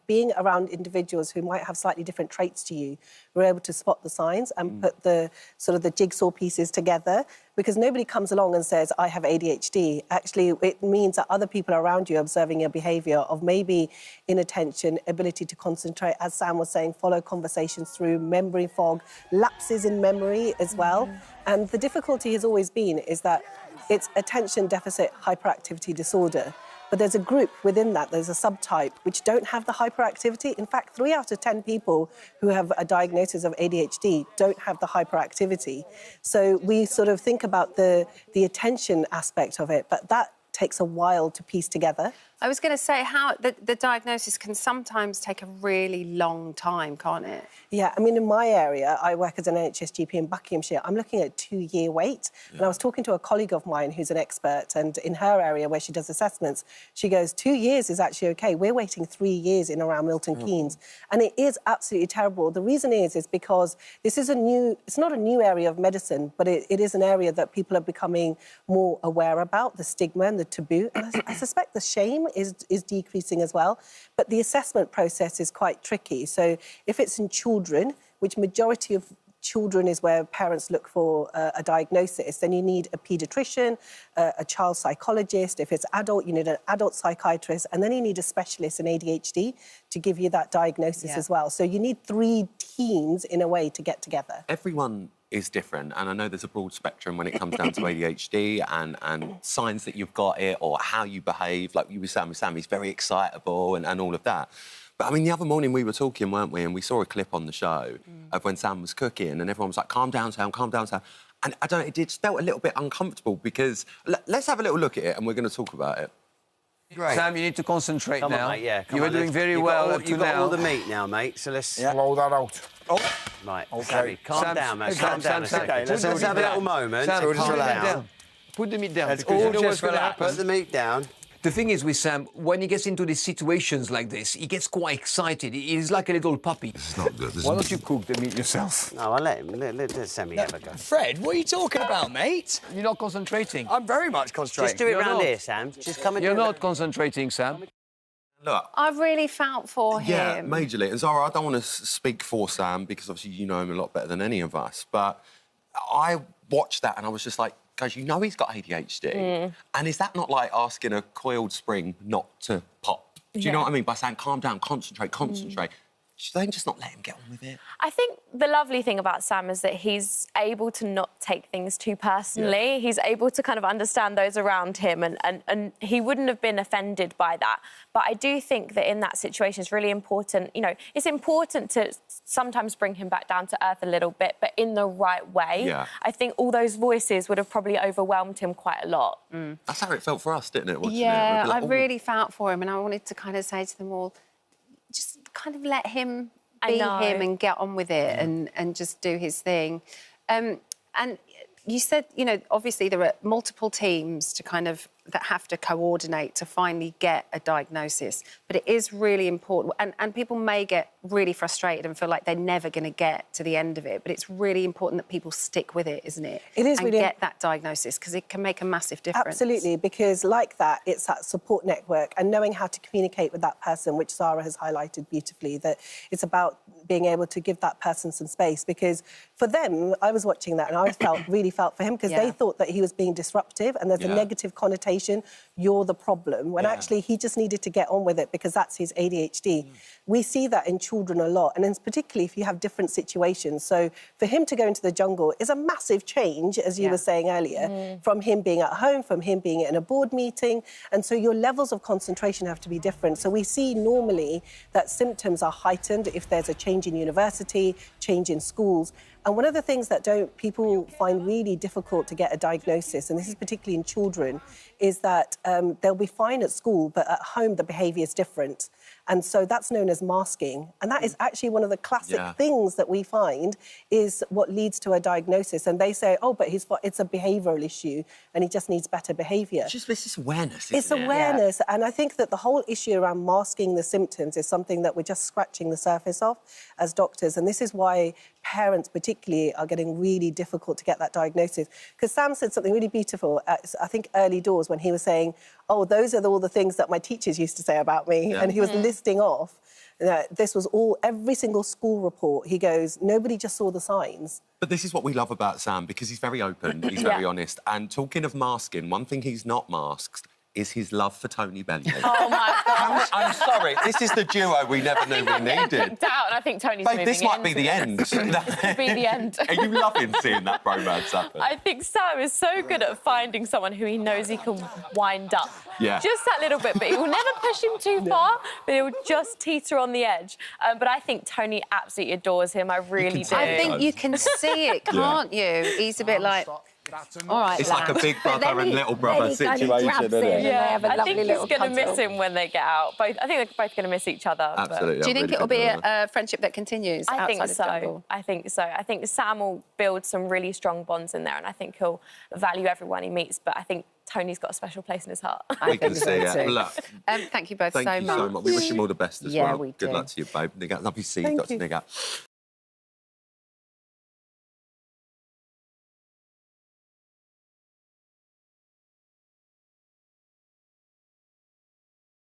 being around individuals who might have slightly different traits to you, we're able to spot the signs and put the sort of the jigsaw pieces together because nobody comes along and says, I have ADHD. Actually, it means that other people around you are observing your behaviour of maybe inattention, ability to concentrate, as Sam was saying, follow conversations through, memory fog, lapses in memory as well. And the difficulty has always been is that it's attention deficit hyperactivity disorder. But there's a group within that, there's a subtype, which don't have the hyperactivity. In fact, 3 out of 10 people who have a diagnosis of ADHD don't have the hyperactivity. So we sort of think about the attention aspect of it, but that takes a while to piece together. I was going to say how the diagnosis can sometimes take a really long time, can't it? Yeah, I mean, in my area, I work as an NHS GP in Buckinghamshire. I'm looking at a 2-year wait. And I was talking to a colleague of mine who's an expert, and in her area where she does assessments, she goes, 2 years is actually OK. We're waiting 3 years in around Milton Keynes. And it is absolutely terrible. The reason is because this is it's not a new area of medicine, but it is an area that people are becoming more aware about, the stigma and the taboo. And I suspect the shame is decreasing as well. But the assessment process is quite tricky. So if it's in children, which majority of children is where parents look for a diagnosis, then you need a paediatrician, a child psychologist. If it's adult, you need an adult psychiatrist, and then you need a specialist in ADHD to give you that diagnosis as well. So you need 3 teams, in a way, to get together. Everyone is different, and I know there's a broad spectrum when it comes down to ADHD and signs that you've got it or how you behave. Like you were saying with Sam, he's very excitable and all of that. But, I mean, the other morning we were talking, weren't we, and we saw a clip on the show of when Sam was cooking and everyone was like, calm down, Sam, calm down, Sam. And I don't know, it just felt a little bit uncomfortable because... Let's have a little look at it and we're going to talk about it. Great. Sam, you need to concentrate Come now. on, mate, yeah. You were doing very well up to You've now. got all the meat now, mate, so let's... Slow that out. Oh. Right, OK. Sammy, calm down, mate. Calm down a second. Okay, Let's have a little moment. Sam, Calm down. Put the meat down. Let's Because you all know what's just going to relax. happen. Put the meat down. The thing is with Sam, when he gets into these situations like this, he gets quite excited. He's like a little puppy. It's not good, Why don't you cook the meat yourself? No, I'll let him. Let Sammy have a go. Fred, what are you talking about, mate? You're not concentrating. I'm very much concentrating. Just do it You're round not. here, Sam. Just come and You're do it. not concentrating, Sam. Look, I really felt for him. yeah, majorly. And Zara, I don't want to speak for Sam because obviously you know him a lot better than any of us, but I watched that and I was just like, guys, you know he's got ADHD. And is that not like asking a coiled spring not to pop? Do you know what I mean? By saying, calm down, concentrate. Should they just not let him get on with it? I think the lovely thing about Sam is that he's able to not take things too personally. Yeah. He's able to kind of understand those around him and he wouldn't have been offended by that. But I do think that in that situation it's really important, you know, it's important to sometimes bring him back down to earth a little bit, but in the right way. Yeah. I think all those voices would have probably overwhelmed him quite a lot. That's how it felt for us, didn't it? Watching Yeah, it? Like, I really felt for him and I wanted to kind of say to them all, just kind of let him be him and get on with it and just do his thing. And you said, you know, obviously there are multiple teams to kind of that have to coordinate to finally get a diagnosis, but it is really important. And people may get really frustrated and feel like they're never going to get to the end of it, but it's really important that people stick with it, isn't it? It is and really get that diagnosis because it can make a massive difference. Absolutely, because like that, it's that support network and knowing how to communicate with that person, which Zara has highlighted beautifully, that it's about being able to give that person some space. Because for them, I was watching that and I really felt for him because they thought that he was being disruptive and there's a negative connotation, you're the problem, when actually he just needed to get on with it because that's his ADHD. We see that in children a lot, and then particularly if you have different situations. So for him to go into the jungle is a massive change, as you were saying earlier, from him being at home, from him being in a board meeting, and so your levels of concentration have to be different. So we see normally that symptoms are heightened if there's a change in university, change in schools. And one of the things that people find really difficult to get a diagnosis, and this is particularly in children, is that they'll be fine at school, but at home the behaviour is different. And so that's known as masking. And that is actually one of the classic things that we find is what leads to a diagnosis. And they say, oh, but it's a behavioural issue and he just needs better behaviour. It's this awareness, It's awareness. And I think that the whole issue around masking the symptoms is something that we're just scratching the surface of as doctors. And this is why parents particularly are getting really difficult to get that diagnosis. Because Sam said something really beautiful at, I think, early doors when he was saying, oh, those are all the things that my teachers used to say about me. And he was listing off that this was every single school report. He goes, nobody just saw the signs. But this is what we love about Sam, because he's very open, he's very honest. And talking of masking, one thing he's not masked is his love for Tony Bentley. Oh, my gosh. I'm sorry, this is the duo we never knew we needed. Kicked out, and I think Tony's Babe, moving this might be into the end. This could be the end. Are you loving seeing that bromance happen? I think Sam is so good at finding someone who he knows he can wind up. Yeah. Just that little bit, but he will never push him too far, but he will just teeter on the edge. But I think Tony absolutely adores him. I really do. I think you can see it, can't you? He's a bit like... All right, it's like a big brother and little brother situation, isn't it? Yeah, I think he's going to miss him when they get out. I think they're both going to miss each other. Absolutely. Do you think it'll be a friendship that continues I think outside of so. jungle? I think so. I think Sam will build some really strong bonds in there, and I think he'll value everyone he meets. But I think Tony's got a special place in his heart. We can see it. Look, thank you both thank you so much. We wish him all the best as well. We Good do. luck to you, babe. Nigga, love you, see you, Dr. Nigga.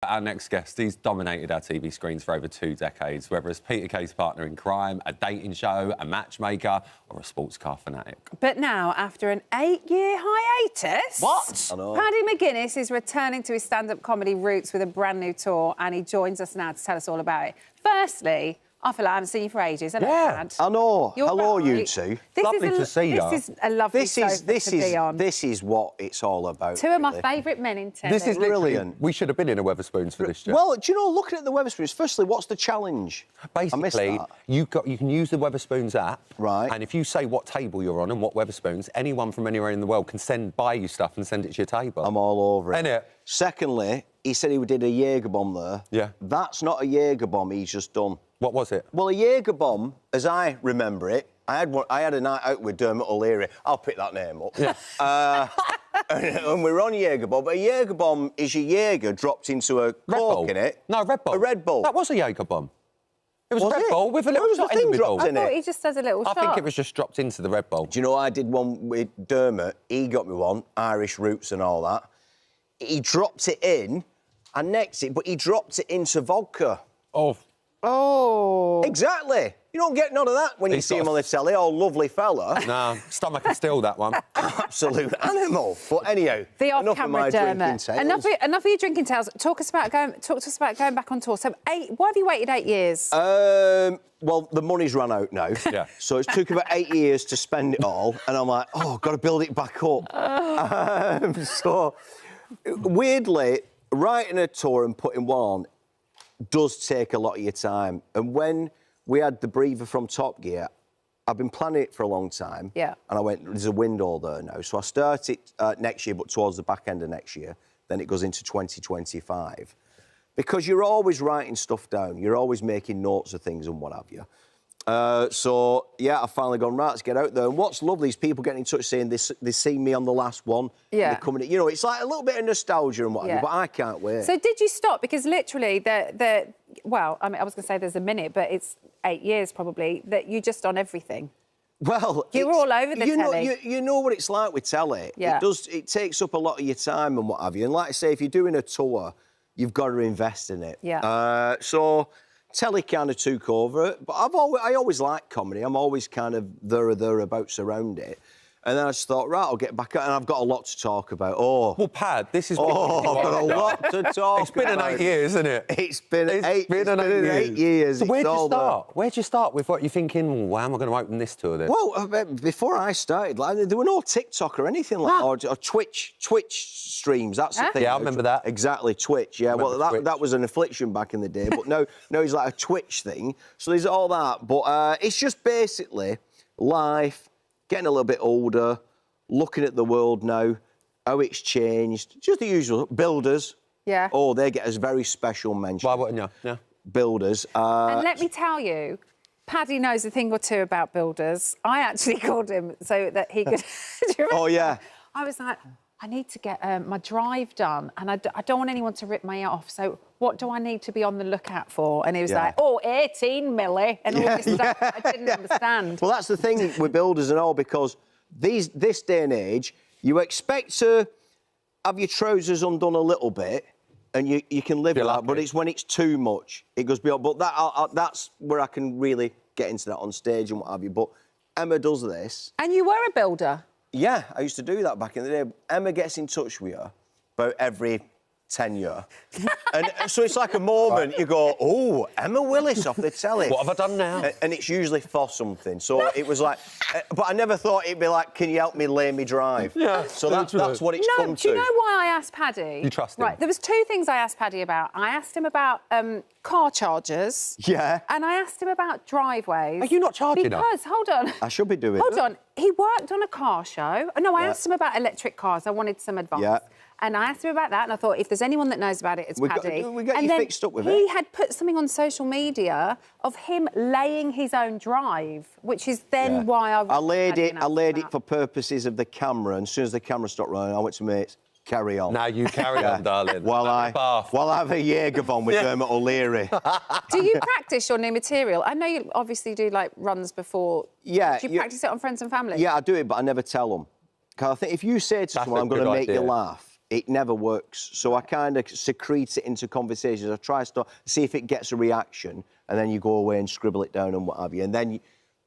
Our next guest, he's dominated our TV screens for over 2 decades, whether as Peter Kay's partner in crime, a dating show, a matchmaker, or a sports car fanatic. But now, after an 8-year hiatus... What? I know. Paddy McGuinness is returning to his stand-up comedy roots with a brand-new tour, and he joins us now to tell us all about it. Firstly, I feel like I haven't seen you for ages. Hello, Pad. I know. You're Hello, right. you two. Lovely to see you. This is a lovely sofa to be on. This is what it's all about. Two of my favourite men in telly. This is brilliant. We should have been in a Wetherspoons for this, Jeff. Well, do you know, looking at the Wetherspoons, firstly, what's the challenge? Basically, you can use the Wetherspoons app, right? And if you say what table you're on and what Wetherspoons, anyone from anywhere in the world can buy you stuff and send it to your table. I'm all over it. Innit? Secondly, he said he did a Jaeger bomb there. Yeah. That's not a Jaeger bomb he's just done. What was it? Well, a Jaeger bomb, as I remember it, I had a night out with Dermot O'Leary. I'll pick that name up. Yeah. and we're on Jaeger bomb. But a Jaeger bomb is your Jaeger dropped into a cork in it. No, Red Bull. A Red Bull. That was a Jaeger bomb. It was, Was Red it? Bull with a little was shot the in thing the middle. dropped in I thought it? he just does a little I shot. think it was just dropped into the Red Bull. Do you know I did one with Dermot? He got me one, Irish roots and all that. He dropped it in, I next it, but he dropped it into vodka. Oh. Oh. Exactly. You don't get none of that when you see him on the telly. Oh, lovely fella. Nah, stomach can steal that one. Absolute animal. But anyhow, The enough of off-camera my drinking Dermot. tales. Enough of your drinking tales. Talk to us about going back on tour. So, why have you waited 8 years? Well, the money's run out now. Yeah. So it took about 8 years to spend it all, and I'm like, oh, got to build it back up. So, weirdly, writing a tour and putting one on does take a lot of your time. And when we had the breather from Top Gear, I've been planning it for a long time. Yeah. And I went, there's a window there now. So I start it next year, but towards the back end of next year. Then it goes into 2025. Because you're always writing stuff down. You're always making notes of things and what have you. So, yeah, I've finally gone, right, let's get out there. And what's lovely is people getting in touch saying they see me on the last one. Yeah. They're coming, you know, it's like a little bit of nostalgia and what have you, but I can't wait. So did you stop? Because literally, well, I mean, I was going to say there's a minute, but it's 8 years probably, that you're just on everything. Well, you're all over the telly. You know what it's like with telly. Yeah. It takes up a lot of your time and what have you. And like I say, if you're doing a tour, you've got to invest in it. Yeah. So telly kind of took over it, but I always liked comedy. I'm always kind of thereabouts around it. And then I just thought, right, I'll get back out, and I've got a lot to talk about. Oh. Well, Pad, this is... Oh, I've got a lot to talk about. It's been 8 years, isn't it? It's been 8 years. So where'd you start? Where'd you start with what you're thinking, well, how am I going to open this tour then? Well, before I started, like, there were no TikTok or anything like that, or Twitch streams, that's the thing. Yeah, I remember that. Exactly, Twitch, yeah. Well, that was an affliction back in the day, but no, it's like a Twitch thing. So there's all that, but it's just basically life, getting a little bit older, looking at the world now, how it's changed. Just the usual. Builders. Yeah. Oh, they get a very special mention. Why wouldn't you? Yeah. Builders. And let me tell you, Paddy knows a thing or two about builders. I actually called him so that he could... Do you remember? Oh, yeah. I was like, I need to get my drive done, and I don't want anyone to rip me off, so what do I need to be on the lookout for? And he was like, oh, 18 milli, and all this stuff I didn't understand. Well, that's the thing with builders and all, because this day and age, you expect to have your trousers undone a little bit, and you can live with that, but it's when it's too much, it goes beyond. But that's where I can really get into that on stage and what have you. But Emma does this. And you were a builder? Yeah, I used to do that back in the day. Emma gets in touch with you about every 10 years. And so it's like a moment, you go, oh, Emma Willis off the telly. What have I done now? And it's usually for something. So it was like... but I never thought it'd be like, can you help me lay me drive? Yeah. So that's what it's come to. Do you know why I asked Paddy? You trust him? Right, there was two things I asked Paddy about. I asked him about car chargers. Yeah. And I asked him about driveways. Are you not charging Because, hold on. I should be doing Hold on. He worked on a car show. No, I asked him about electric cars. I wanted some advice. Yeah. And I asked him about that, and I thought, if there's anyone that knows about it, it's Paddy. We got and you then fixed up with he it. had put something on social media of him laying his own drive, which is then why I laid it for purposes of the camera, and as soon as the camera stopped running, I went to mates, carry on. Now you carry on, darling. While I have a Jaeger bomb with Dermot O'Leary. Do you practice your new material? I know you obviously do, like, runs before. Yeah. Do you practice it on friends and family? Yeah, I do it, but I never tell them. Because I think if you say to someone, I'm going to make you laugh, it never works. So I kind of secrete it into conversations. I try to see if it gets a reaction, and then you go away and scribble it down and what have you. And then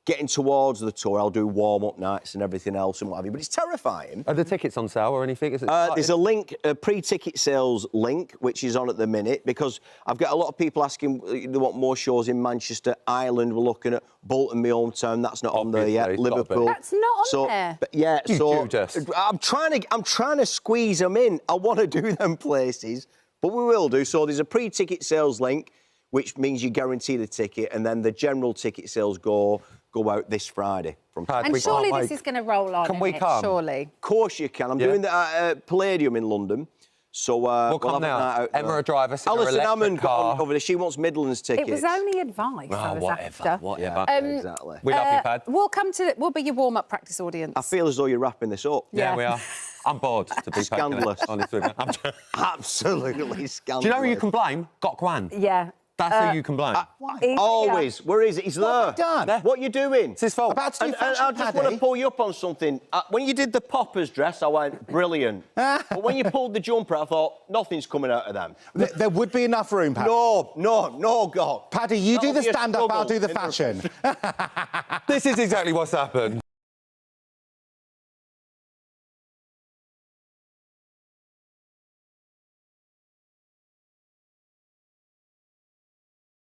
getting towards the tour, I'll do warm-up nights and everything else and what have you. But it's terrifying. Are the tickets on sale or anything? Is it there's a link, a pre-ticket sales link, which is on at the minute, because I've got a lot of people asking they want more shows in Manchester, Ireland. We're looking at Bolton, my hometown. That's not on there yet. Liverpool. That's not on there. But yeah, I'm trying to squeeze them in. I want to do them places, but we will do. So there's a pre-ticket sales link, which means you guarantee the ticket, and then the general ticket sales go out this Friday. And surely this is going to roll on. Can we come? Surely. Of course you can. I'm doing the Palladium in London. So we'll come now. Emma a driver, Alison Hammond got over there. She wants Midlands tickets. It was only advice I was after. Whatever. Exactly. We love you, Pad. We'll be your warm-up practice audience. I feel as though you're wrapping this up. Yeah, we are. I'm bored, to be Scandalous. honest with you. Absolutely scandalous. Do you know who you can blame? Gok Wan. Yeah. That's who you can blame. Always. Where is it? He's there. Done. What are you doing? It's his fault. About to do fashion, I just want to pull you up on something. When you did the Poppers dress, I went, brilliant. But when you pulled the jumper, I thought, nothing's coming out of them. There would be enough room, Paddy. No, God. Paddy, you do the stand-up, I'll do the fashion. This is exactly what's happened.